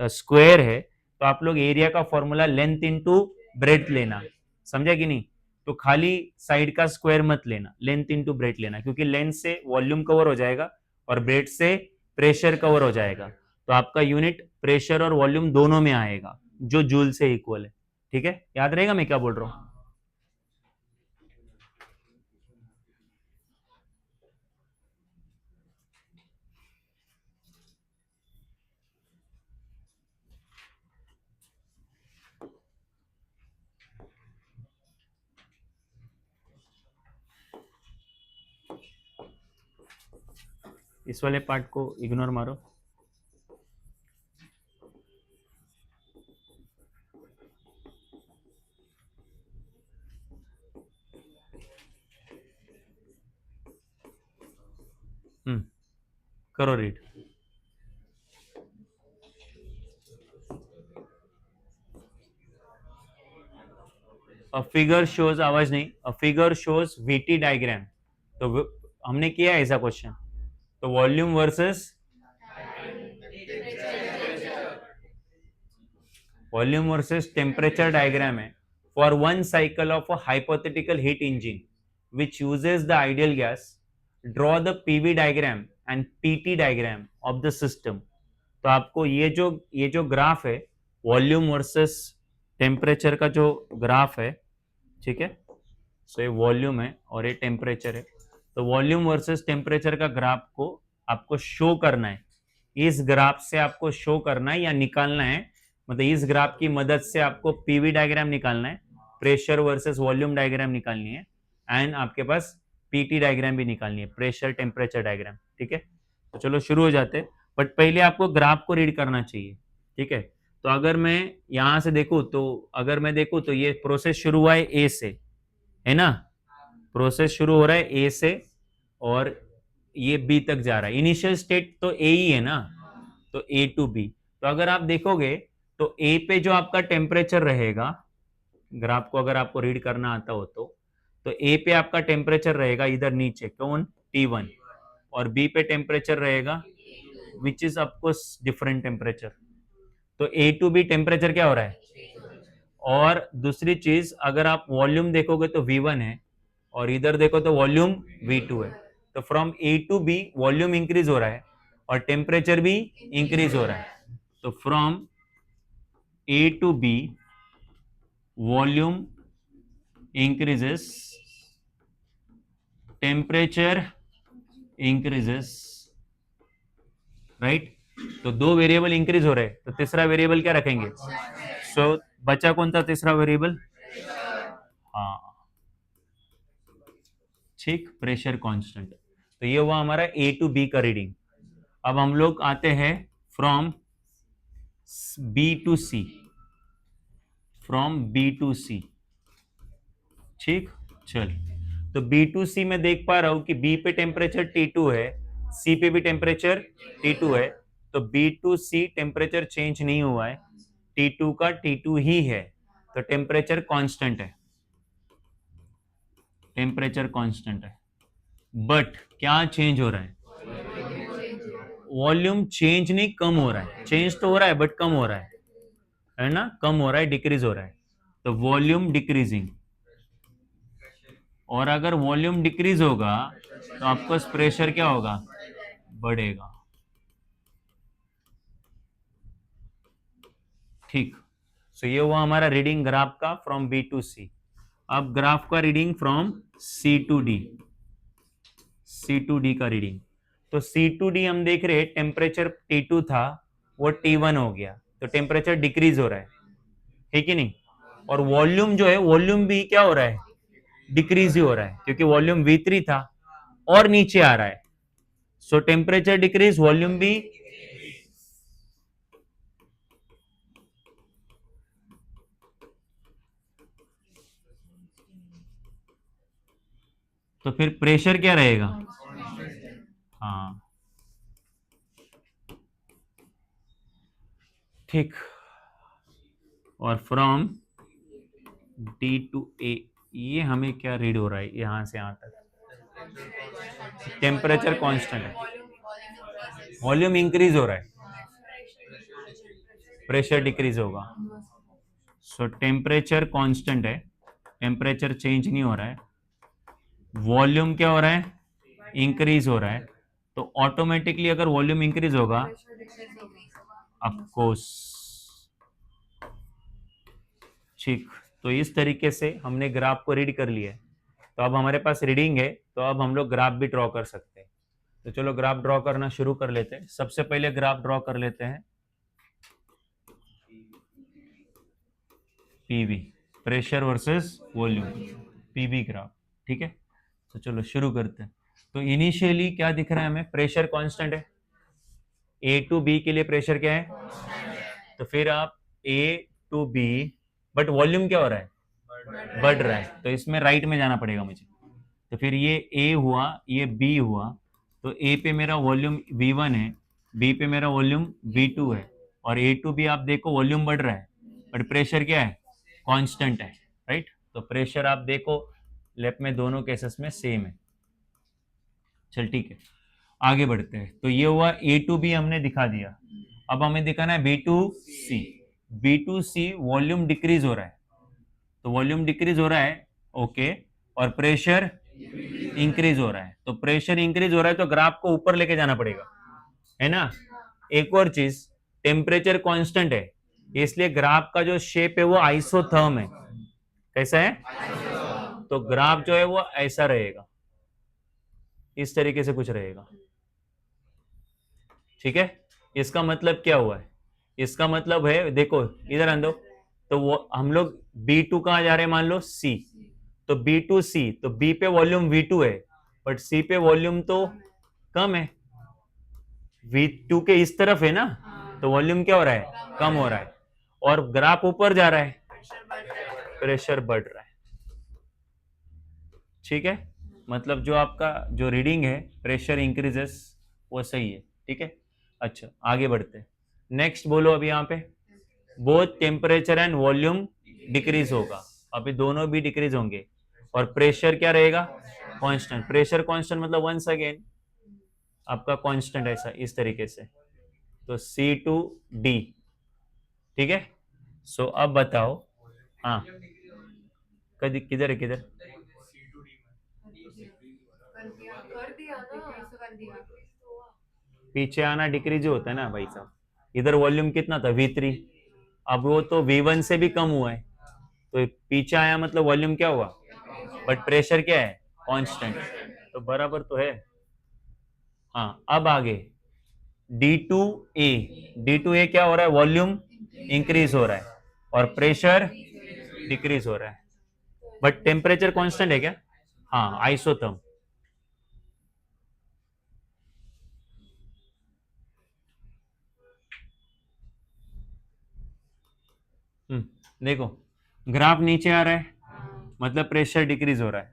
स्क्वायर है, तो आप लोग एरिया का फॉर्मूला लेंथ इनटू ब्रेथ लेना, समझा कि नहीं। तो खाली साइड का स्क्वायर मत लेना, लेंथ इनटू ब्रेथ लेना, क्योंकि लेंथ से वॉल्यूम कवर हो जाएगा और ब्रेथ से प्रेशर कवर हो जाएगा, तो आपका यूनिट प्रेशर और वॉल्यूम दोनों में आएगा, जो जूल से इक्वल है, ठीक है, याद रहेगा मैं क्या बोल रहा हूं। इस वाले पार्ट को इग्नोर मारो। करो रीड। अ फिगर शोज, आवाज नहीं, a figure shows VT diagram, तो हमने किया है ऐसा क्वेश्चन, तो वॉल्यूम वर्सेस टेम्परेचर डायग्राम है for one cycle of a hypothetical heat engine which uses the ideal gas, draw the PV diagram and PT diagram of the system. तो आपको ये जो ग्राफ है वॉल्यूम वर्सेस टेम्परेचर का जो ग्राफ है, ठीक है, सो ये वॉल्यूम है और ये टेम्परेचर है, तो वॉल्यूम वर्सेस टेम्परेचर का ग्राफ को आपको शो करना है, इस ग्राफ से आपको शो करना है या निकालना है, मतलब इस ग्राफ की मदद से आपको पीवी डायग्राम निकालना है, प्रेशर वर्सेस वॉल्यूम डायग्राम निकालनी है, एंड आपके पास पीटी डायग्राम भी निकालनी है, प्रेशर टेम्परेचर डायग्राम, ठीक है। तो चलो शुरू हो जाते हैं, बट पहले आपको ग्राफ को रीड करना चाहिए, ठीक है। तो अगर मैं यहां से देखूं, तो अगर मैं देखूं तो ये प्रोसेस शुरू हुआ है ए से, है ना, प्रोसेस शुरू हो रहा है ए से और ये बी तक जा रहा है, इनिशियल स्टेट तो ए ही है ना, तो ए टू बी। तो अगर आप देखोगे तो ए पे जो आपका टेम्परेचर रहेगा, ग्राफ को अगर आपको रीड करना आता हो तो ए पे आपका टेम्परेचर रहेगा इधर नीचे, कौन, T1, और बी पे टेम्परेचर रहेगा which is of course different temperature. तो ए टू बी टेम्परेचर क्या हो रहा है। और दूसरी चीज, अगर आप वॉल्यूम देखोगे तो V1 है, और इधर देखो तो वॉल्यूम V2 है। तो from A to B volume increase हो रहा है और टेम्परेचर भी इंक्रीज हो रहा है। तो from A to B volume increases, temperature increases, right. तो दो वेरिएबल इंक्रीज हो रहे हैं, तो तीसरा वेरिएबल क्या रखेंगे। सो बचा कौन सा तीसरा वेरिएबल, हाँ ठीक, प्रेशर कांस्टेंट। तो ये हुआ हमारा ए टू बी का रीडिंग। अब हम लोग आते हैं from B to C, from B to C, ठीक। चल, तो B2C में देख पा रहा हूं कि B पे टेम्परेचर T2 है, C पे भी टेम्परेचर T2 है। तो B2C टेम्परेचर चेंज नहीं हुआ है, T2 का T2 ही है। तो टेम्परेचर कांस्टेंट है, टेम्परेचर कांस्टेंट है। बट क्या चेंज हो रहा है, वॉल्यूम चेंज नहीं, कम हो रहा है। चेंज तो हो रहा है बट कम हो रहा है ना, कम हो रहा है, डिक्रीज हो रहा है। तो वॉल्यूम डिक्रीजिंग, और अगर वॉल्यूम डिक्रीज होगा तो आपको प्रेशर क्या होगा, बढ़ेगा, ठीक। सो ये हुआ हमारा रीडिंग ग्राफ का फ्रॉम बी टू सी। अब ग्राफ का reading from C to D, C to D का रीडिंग। तो सी टू डी हम देख रहे हैं, टेम्परेचर T2 था वो T1 हो गया, तो टेम्परेचर डिक्रीज हो रहा है कि नहीं। और वॉल्यूम जो है, वॉल्यूम भी क्या हो रहा है, डिक्रीज ही हो रहा है, क्योंकि वॉल्यूम V3 था और नीचे आ रहा है। सो टेम्परेचर डिक्रीज, वॉल्यूम भी। तो फिर प्रेशर क्या रहेगा, हाँ ठीक। और फ्रॉम डी टू ए, ये हमें क्या रीड हो रहा है यहां से यहां तक, टेम्परेचर कांस्टेंट है, वॉल्यूम इंक्रीज हो रहा है, प्रेशर डिक्रीज होगा। सो टेम्परेचर कांस्टेंट है, टेम्परेचर चेंज नहीं हो रहा है, वॉल्यूम क्या हो रहा है, इंक्रीज हो रहा है। तो ऑटोमेटिकली अगर वॉल्यूम इंक्रीज होगा, ऑफ कोर्स, ठीक। तो इस तरीके से हमने ग्राफ को रीड कर लिया है। तो अब हमारे पास रीडिंग है, तो अब हम लोग ग्राफ भी ड्रॉ कर सकते हैं। तो चलो ग्राफ ड्रॉ करना शुरू कर लेते हैं। सबसे पहले ग्राफ ड्रॉ कर लेते हैं PV, pressure versus volume, PV graph, ठीक है। तो चलो शुरू करते हैं। तो इनिशियली क्या दिख रहा है हमें, प्रेशर कांस्टेंट है, ए टू बी के लिए प्रेशर क्या है, तो फिर आप ए टू बी, बट वॉल्यूम क्या हो रहा है, बढ़ रहा है, तो इसमें राइट में जाना पड़ेगा मुझे। तो फिर ये ए हुआ, ये बी हुआ, तो ए पे मेरा वॉल्यूम V1 है, बी पे मेरा वॉल्यूम V2 है, और ए टू बी आप देखो वॉल्यूम बढ़ रहा है बट प्रेशर क्या है, कांस्टेंट है, राइट। तो प्रेशर आप देखो लेफ्ट में दोनों केसेस में सेम है। चल ठीक है, आगे बढ़ते हैं। तो ये हुआ ए टू बी हमने दिखा दिया। अब हमें दिखाना है B to C. B to C volume decrease हो रहा है, तो वॉल्यूम डिक्रीज हो रहा है, ओके, और प्रेशर इंक्रीज हो रहा है। तो प्रेशर इंक्रीज हो रहा है तो ग्राफ को ऊपर लेके जाना पड़ेगा, है ना। एक और चीज, टेम्परेचर कांस्टेंट है, इसलिए ग्राफ का जो शेप है वो आइसोथर्म है। कैसा है, तो ग्राफ जो है वो ऐसा रहेगा, इस तरीके से कुछ रहेगा, ठीक है। इसका मतलब क्या हुआ है, इसका मतलब है, देखो इधर आंदो, तो वो हम लोग B2 कहां जा रहे हैं, मान लो C, तो B2C, तो B पे वॉल्यूम V2 है बट C पे वॉल्यूम तो कम है, V2 के इस तरफ है ना, तो वॉल्यूम क्या हो रहा है, कम हो रहा है, और ग्राफ ऊपर जा रहा है, प्रेशर बढ़ रहा है, ठीक है। मतलब जो आपका जो रीडिंग है प्रेशर इंक्रीजेस वो सही है, ठीक है। अच्छा आगे बढ़ते हैं, नेक्स्ट बोलो अभी यहाँ पे, both temperature and volume decrease होगा, अभी दोनों भी डिक्रीज होंगे, और प्रेशर क्या रहेगा, कांस्टेंट। प्रेशर कांस्टेंट मतलब वंस अगेन आपका कांस्टेंट ऐसा इस तरीके से, तो C2D, ठीक है। सो अब बताओ, हाँ किधर है किधर, पीछे आना डिक्रीज होता है ना भाई साहब। इधर वॉल्यूम कितना था V3, अब वो तो V1 से भी कम हुआ है, तो पीछे आया मतलब वॉल्यूम क्या हुआ, बट प्रेशर क्या है, कांस्टेंट, तो बराबर तो है। हाँ अब आगे D2A, D2A क्या हो रहा है, वॉल्यूम इंक्रीज हो रहा है और प्रेशर डिक्रीज हो रहा है, बट टेम्परेचर कांस्टेंट है क्या, हाँ आइसोथर्म। देखो ग्राफ नीचे आ रहा है मतलब प्रेशर डिक्रीज हो रहा है,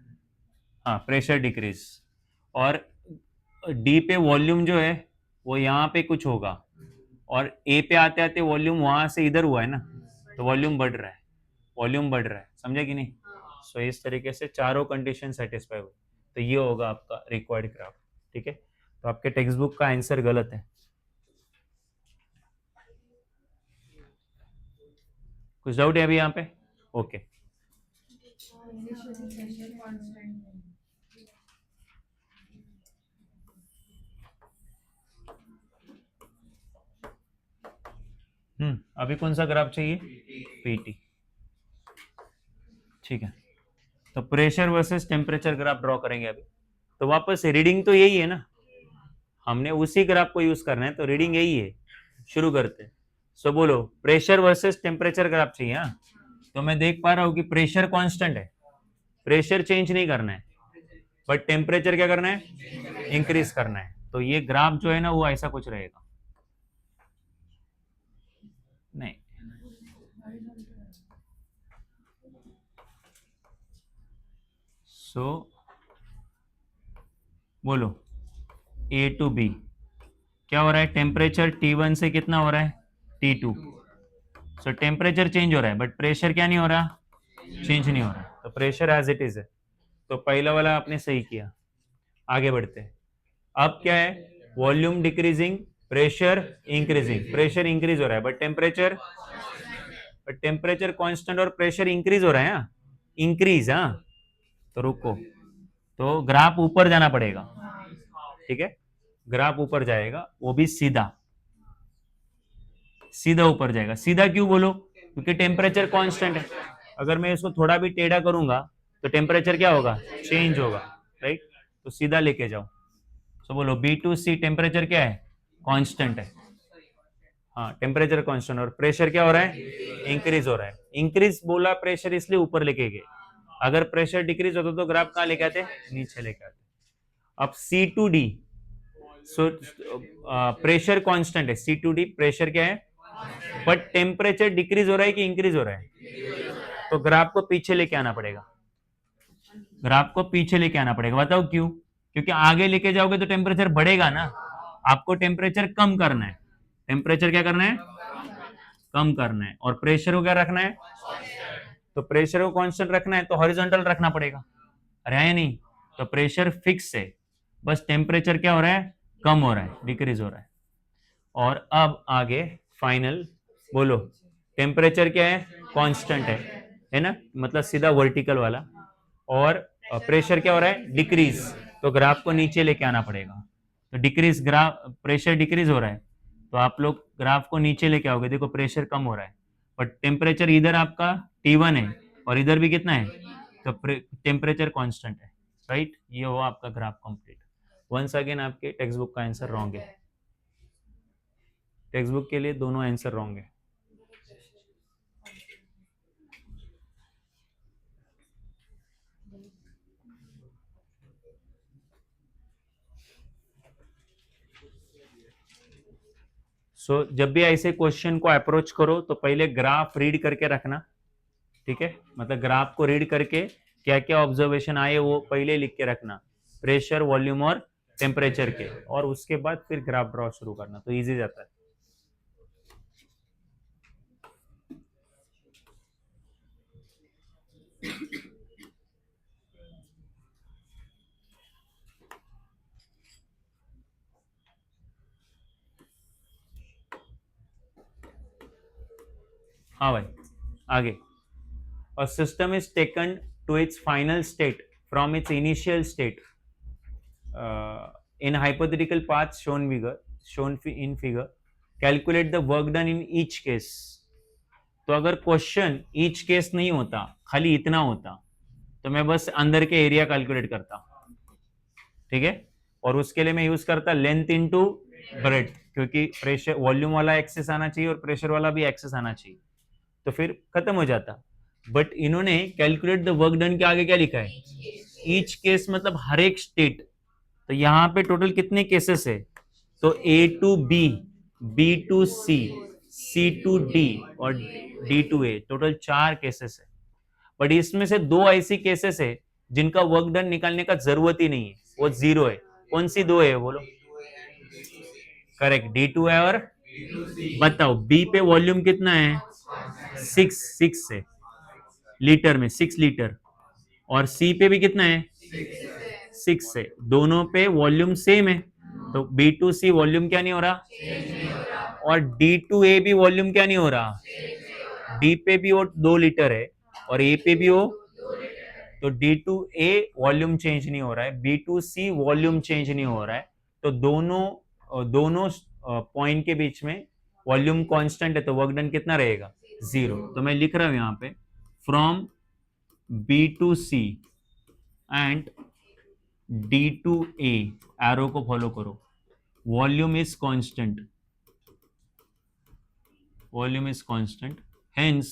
हाँ प्रेशर डिक्रीज, और डी पे वॉल्यूम जो है वो यहाँ पे कुछ होगा, और ए पे आते आते वॉल्यूम वहां से इधर हुआ है ना, तो वॉल्यूम बढ़ रहा है, वॉल्यूम बढ़ रहा है, समझे कि नहीं। सो इस तरीके से चारों कंडीशन सेटिस्फाई हुई, तो ये होगा आपका रिक्वायर्ड ग्राफ, ठीक है। तो आपके टेक्स्ट बुक का आंसर गलत है। कुछ डाउट है अभी यहाँ पे, ओके। अभी कौन सा ग्राफ चाहिए, पीटी, ठीक है। तो pressure versus temperature graph draw करेंगे अभी, तो वापस रीडिंग तो यही है ना, हमने उसी ग्राफ को यूज करना है, तो रीडिंग यही है, शुरू करते हैं। सो बोलो प्रेशर वर्सेस टेम्परेचर ग्राफ चाहिए, हाँ। तो मैं देख पा रहा हूँ कि प्रेशर कांस्टेंट है, प्रेशर चेंज नहीं करना है, बट टेम्परेचर क्या करना है, इंक्रीज करना है, तो ये ग्राफ जो है ना वो ऐसा कुछ रहेगा, नहीं सो बोलो ए टू बी क्या हो रहा है, टेम्परेचर T1 से कितना हो रहा है, T2। सो टेम्परेचर चेंज हो रहा है बट प्रेशर क्या नहीं हो रहा, चेंज नहीं हो रहा, तो प्रेशर एज इट इज है, तो पहला वाला आपने सही किया। आगे बढ़ते हैं, अब क्या है, volume decreasing pressure increasing, pressure increase हो रहा है बट टेम्परेचर कांस्टेंट और प्रेशर इंक्रीज हो रहा है, हाँ इंक्रीज, हाँ तो रुको, तो ग्राफ ऊपर जाना पड़ेगा, ठीक है, ग्राफ ऊपर जाएगा, वो भी सीधा सीधा ऊपर जाएगा। सीधा क्यों बोलो, क्योंकि टेम्परेचर कांस्टेंट है, अगर मैं इसको थोड़ा भी टेढ़ा करूंगा तो टेम्परेचर क्या होगा, चेंज होगा, राइट, तो सीधा लेके जाओ। सो बोलो B2C टेम्परेचर क्या है, कांस्टेंट है, हाँ टेम्परेचर कांस्टेंट, और प्रेशर क्या हो रहा है, इंक्रीज हो रहा है। इंक्रीज बोला प्रेशर इसलिए ऊपर लेके गए, अगर प्रेशर डिक्रीज होता तो ग्राफ कहाँ लेके आते, नीचे लेके आते। अब C2D, सो प्रेशर कांस्टेंट है, C2D प्रेशर क्या है, बट टेम्परेचर डिक्रीज हो रहा है कि इंक्रीज हो रहा है, तो ग्राफ को पीछे लेके आना पड़ेगा, ग्राफ को पीछे लेके आना पड़ेगा, बताओ क्यों, क्योंकि आगे लेके जाओगे तो टेम्परेचर बढ़ेगा ना, आपको टेम्परेचर कम करना है, टेम्परेचर क्या करना है, कम करना है, और प्रेशर को क्या रखना है, तो प्रेशर को कांस्टेंट रखना है तो हॉरिजॉन्टल रखना पड़ेगा, अरे है नहीं, तो प्रेशर फिक्स है, बस टेम्परेचर क्या हो रहा है, कम हो रहा है, डिक्रीज हो रहा है। और अब आगे फाइनल बोलो, टेम्परेचर क्या है, कांस्टेंट है ना, मतलब सीधा वर्टिकल वाला, और प्रेशर क्या हो रहा है, डिक्रीज, तो ग्राफ को नीचे लेके आना पड़ेगा, तो डिक्रीज, ग्राफ प्रेशर डिक्रीज हो रहा है, तो आप लोग ग्राफ को नीचे लेके आओगे, देखो प्रेशर कम हो रहा है, बट टेम्परेचर इधर आपका T1 है और इधर भी कितना है, तो टेम्परेचर कांस्टेंट है, राइट, ये हुआ आपका ग्राफ कंप्लीट। वंस अगेन आपके टेक्स्ट बुक का आंसर रॉन्ग है, टेक्स्ट बुक के लिए दोनों आंसर रॉन्ग है। जब भी ऐसे क्वेश्चन को अप्रोच करो तो पहले ग्राफ रीड करके रखना, ठीक है, मतलब ग्राफ को रीड करके क्या क्या ऑब्जर्वेशन आए वो पहले लिख के रखना, प्रेशर वॉल्यूम और टेम्परेचर के, और उसके बाद फिर ग्राफ ड्रॉ शुरू करना, तो इजी जाता है। हाँ भाई आगे. A system is taken to its final state from its initial state in hypothetical paths shown in figure. Calculate the work done in each case. तो अगर क्वेश्चन ईच केस नहीं होता, खाली इतना होता, तो मैं बस अंदर के एरिया कैलकुलेट करता. ठीक है, और उसके लिए मैं यूज करता लेंथ इनटू ब्रेड्थ, क्योंकि प्रेशर वॉल्यूम वाला एक्सेस आना चाहिए और प्रेशर वाला भी एक्सेस आना चाहिए, तो फिर खत्म हो जाता. बट इन्होंने कैलकुलेट द वर्क डन के आगे क्या लिखा है? ईच केस, मतलब हर एक स्टेट. तो यहाँ पे टोटल कितने केसेस है? तो A to B, B to C, C to D और D to A, total 4 cases है. बट इसमें से 2 ऐसी केसेस है जिनका वर्क डन निकालने का जरूरत ही नहीं है, वो 0 है. कौन सी 2 है बोलो? करेक्ट, D2 है. और बताओ बी पे वॉल्यूम कितना है? 6 है लीटर में, 6 लीटर. और सी पे भी कितना है? 6 है. दोनों पे वॉल्यूम सेम है, तो B2C वॉल्यूम क्या नहीं हो रहा, और D2A भी वॉल्यूम क्या नहीं हो रहा. डी पे भी वो 2 लीटर है और ए पे भी वो, तो D2A वॉल्यूम चेंज नहीं हो रहा है, B2C वॉल्यूम चेंज नहीं हो रहा है. तो दोनों पॉइंट के बीच में वॉल्यूम कांस्टेंट है, तो वर्क डन कितना रहेगा? 0. तो मैं लिख रहा हूं यहां पे from B2C and D2A, arrow को फॉलो करो. Volume is constant, volume is constant, hence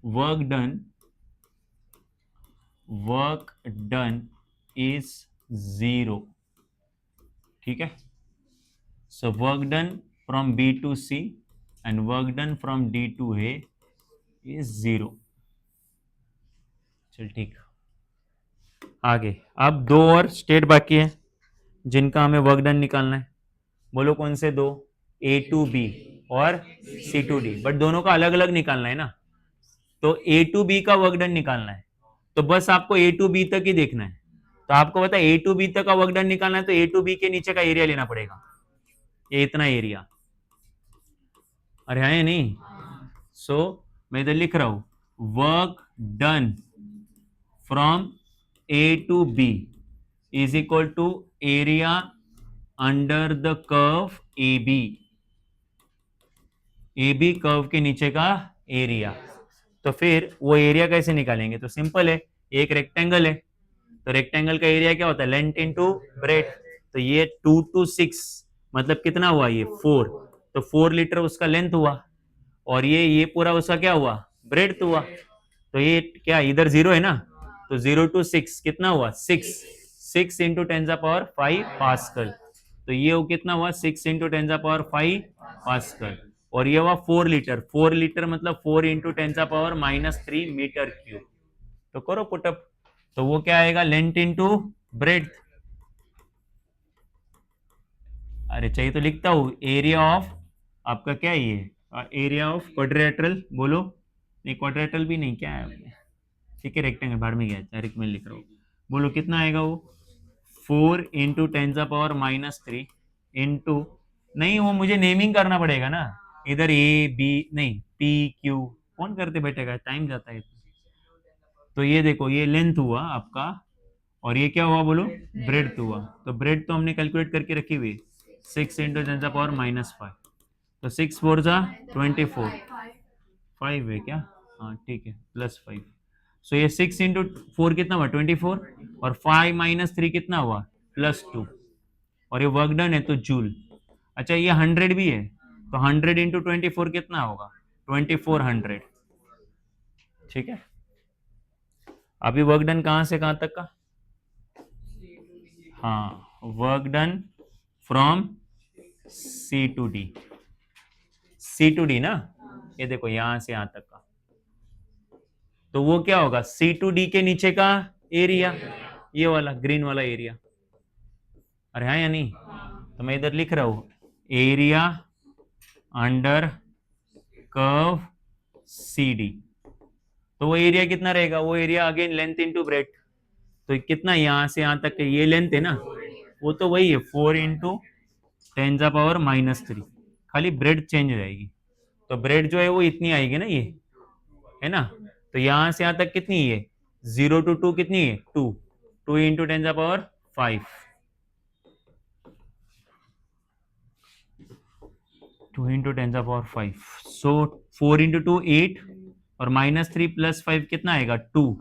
work done is 0. ठीक है, सो work done from B2C and work done from D2A is 0. चल ठीक. आगे अब 2 और स्टेट बाकी है जिनका हमें वर्क डन निकालना है. बोलो कौन से 2? A to B और C to D. बट दोनों का अलग अलग निकालना है ना, तो A to B का वर्क डन निकालना है, तो बस आपको A to B तक ही देखना है. तो आपको पता है A to B तक का वर्क डन निकालना है, तो A to B के नीचे का एरिया लेना पड़ेगा, ये इतना एरिया. अरे है नहीं? सो मैं इधर लिख रहा हूं work done from A to B is equal to area under the curve AB. AB curve के नीचे का एरिया. तो फिर वो एरिया कैसे निकालेंगे? तो सिंपल है, एक रेक्टेंगल है, तो रेक्टेंगल का एरिया क्या होता है? Length into breadth. तो ये 2 to 6 मतलब कितना हुआ? ये 4. तो 4 लीटर उसका लेंथ हुआ, और ये पूरा उसका क्या हुआ? ब्रेड्थ हुआ. तो ये क्या इधर 0 है ना, तो 0 to 6 कितना हुआ? 6 इंटू 10⁵ पास्कल. तो ये वो कितना हुआ? 6 इंटू 10⁵ पास्कल. और ये हुआ 4 लीटर. 4 लीटर मतलब 4 इंटू 10⁻³ मीटर क्यूब. तो करो पुटअप, तो वो क्या आएगा? Length into breadth. अरे चाहिए तो लिखता हूं, एरिया ऑफ आपका क्या है ये? Area of quadrilateral. बोलो, नहीं क्वाड्रिलेटरल भी नहीं, क्या है? ठीक है रेक्टेंगल, बाहर में गया, डायरेक्ट मैं लिख रहा हूँ. बोलो कितना आएगा वो? 4 इंटू 10⁻³ इंटू, नहीं वो मुझे नेमिंग करना पड़ेगा ना, इधर ए बी नहीं पी क्यू कौन करते बैठेगा, टाइम जाता है. तो ये देखो, ये लेंथ हुआ आपका, और ये क्या हुआ बोलो? ब्रेड्थ हुआ. तो ब्रेड्थ तो हमने कैलकुलेट करके रखी हुई, 6 इंटू 10⁻⁵. तो 6 4 जा 24, 5 है क्या? हाँ ठीक है, +5. सो ये 6 इंटू 4 कितना हुआ? 24, और 5 - 3 कितना हुआ? +2. और ये वर्क डन है तो जूल. अच्छा ये 100 भी है, तो 100 इंटू 24 कितना होगा? 2400. ठीक है, अभी वर्क डन कहां से कहां तक का? हाँ, work done from C to D. C to D ना, ये देखो यहां से यहां तक का, तो वो क्या होगा? C to D के नीचे का एरिया, ये वाला ग्रीन वाला एरिया. अरे हाँ या नहीं? तो मैं इधर लिख रहा हूं एरिया अंडर कर्व CD. तो वो एरिया कितना रहेगा? वो area again length into breadth. तो कितना यहां से यहां तक ये लेंथ है ना, वो तो वही है 4 इंटू 10⁻⁻3, खाली ब्रेड्थ चेंज हो जाएगी. तो ब्रेड जो है वो इतनी आएगी ना, ये है ना। तो यहां से यहां तक कितनी है, 0 to 2 कितनी है, 2, 2 इंटू 10⁵, 2 इंटू 10⁵, सो 4 इंटू 2 8, और -3 + 5 कितना आएगा, 2,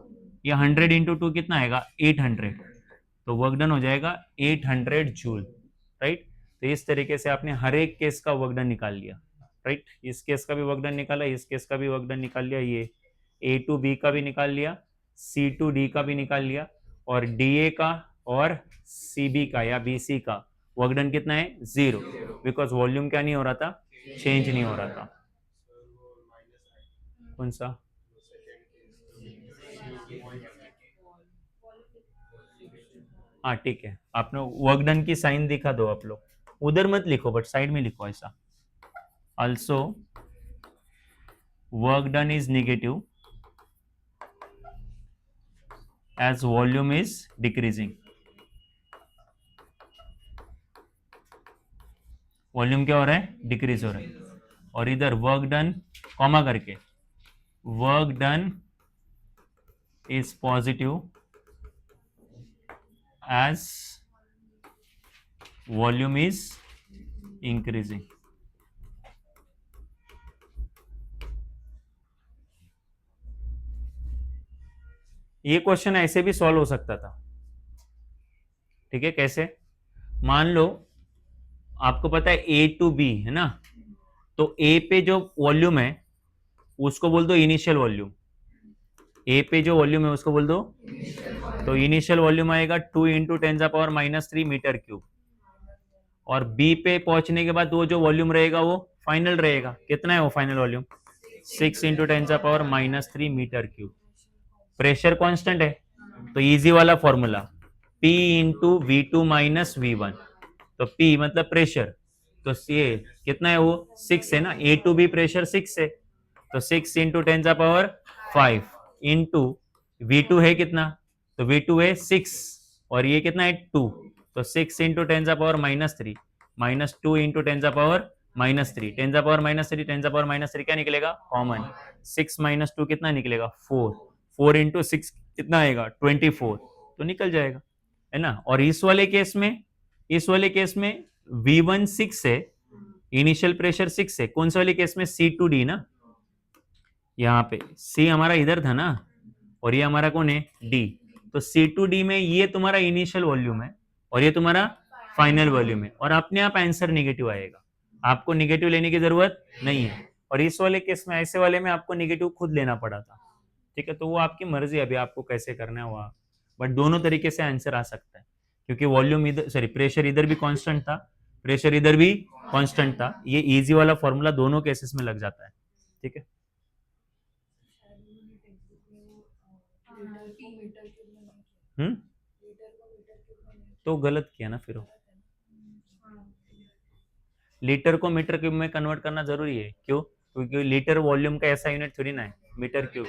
या 100 इंटू 2 कितना आएगा, 800। तो वर्क डन हो जाएगा 800 जूल, राइट। तो इस तरीके से आपने हर एक केस का वर्क डन निकाल लिया, राइट। इस केस का भी वर्क डन निकाला, इस केस का भी वर्क डन निकाल लिया, ये A to B का भी निकाल लिया, C to D का भी निकाल लिया, और DA का और CB का या BC का वर्क डन कितना है, 0, बिकॉज वॉल्यूम क्या नहीं हो रहा था, चेंज नहीं हो रहा था। सर वो माइनस कौन सा, हाँ ठीक है, आपने वर्क डन की साइन दिखा दो आप लोग, उधर मत लिखो बट साइड में लिखो ऐसा। Also work done is negative as volume is decreasing, volume क्या हो रहा है, डिक्रीज हो रहा है। और इधर वर्क डन कॉमा करके, work done is positive as volume is increasing. ये क्वेश्चन ऐसे भी सॉल्व हो सकता था, ठीक है। कैसे, मान लो आपको पता है A to B है ना, तो A पे जो वॉल्यूम है उसको बोल दो इनिशियल वॉल्यूम, A पे जो वॉल्यूम है उसको बोल दो, तो इनिशियल वॉल्यूम आएगा 2 इंटू 10⁻³ मीटर क्यूब, और B पे पहुंचने के बाद वो जो वॉल्यूम रहेगा वो फाइनल रहेगा, कितना है वो final volume, 6 into 10⁻³ metre cube. Pressure constant है, तो इजी वाला formula P into V2 minus V1, तो P मतलब प्रेशर, तो ये कितना है वो 6 है ना, A to B प्रेशर 6 है, तो 6 इंटू 10⁵ इंटू V2 है कितना, तो V2 है 6, और ये कितना है 2, तो 6 इंटू 10⁻³ माइनस 2 इंटू 10⁻³ 10⁻³ क्या निकलेगा, कॉमन, 6 माइनस 2 कितना निकलेगा, 4, 4 इंटू 6 कितना आएगा, 24, तो निकल जाएगा, है ना। और इस वाले केस में V1 6 है, इनिशियल प्रेशर 6 है, कौन से वाले केस में, C to D ना, यहाँ पे C हमारा इधर था ना, और ये हमारा कौन है, D, तो C to D में ये तुम्हारा इनिशियल वॉल्यूम है और ये तुम्हारा फाइनल वॉल्यूम है, और अपने आप आंसर नेगेटिव आएगा, आपको नेगेटिव लेने की जरूरत नहीं है। और इस वाले केस में, ऐसे वाले में आपको नेगेटिव खुद लेना पड़ा था, ठीक है। तो वो आपकी मर्जी, अभी आपको कैसे करना है वो, बट दोनों तरीके से आंसर आ सकता है, क्योंकि वॉल्यूम इधर, सॉरी प्रेशर इधर भी कांस्टेंट था, प्रेशर इधर भी कांस्टेंट था, ये इजी वाला फॉर्मूला दोनों केसेस में लग जाता है, ठीक है। तो गलत किया ना फिर, लीटर को मीटर क्यूब में कन्वर्ट करना जरूरी है, क्यों, क्योंकि लीटर वॉल्यूम का ऐसा यूनिट थोड़ी ना है, मीटर क्यूब।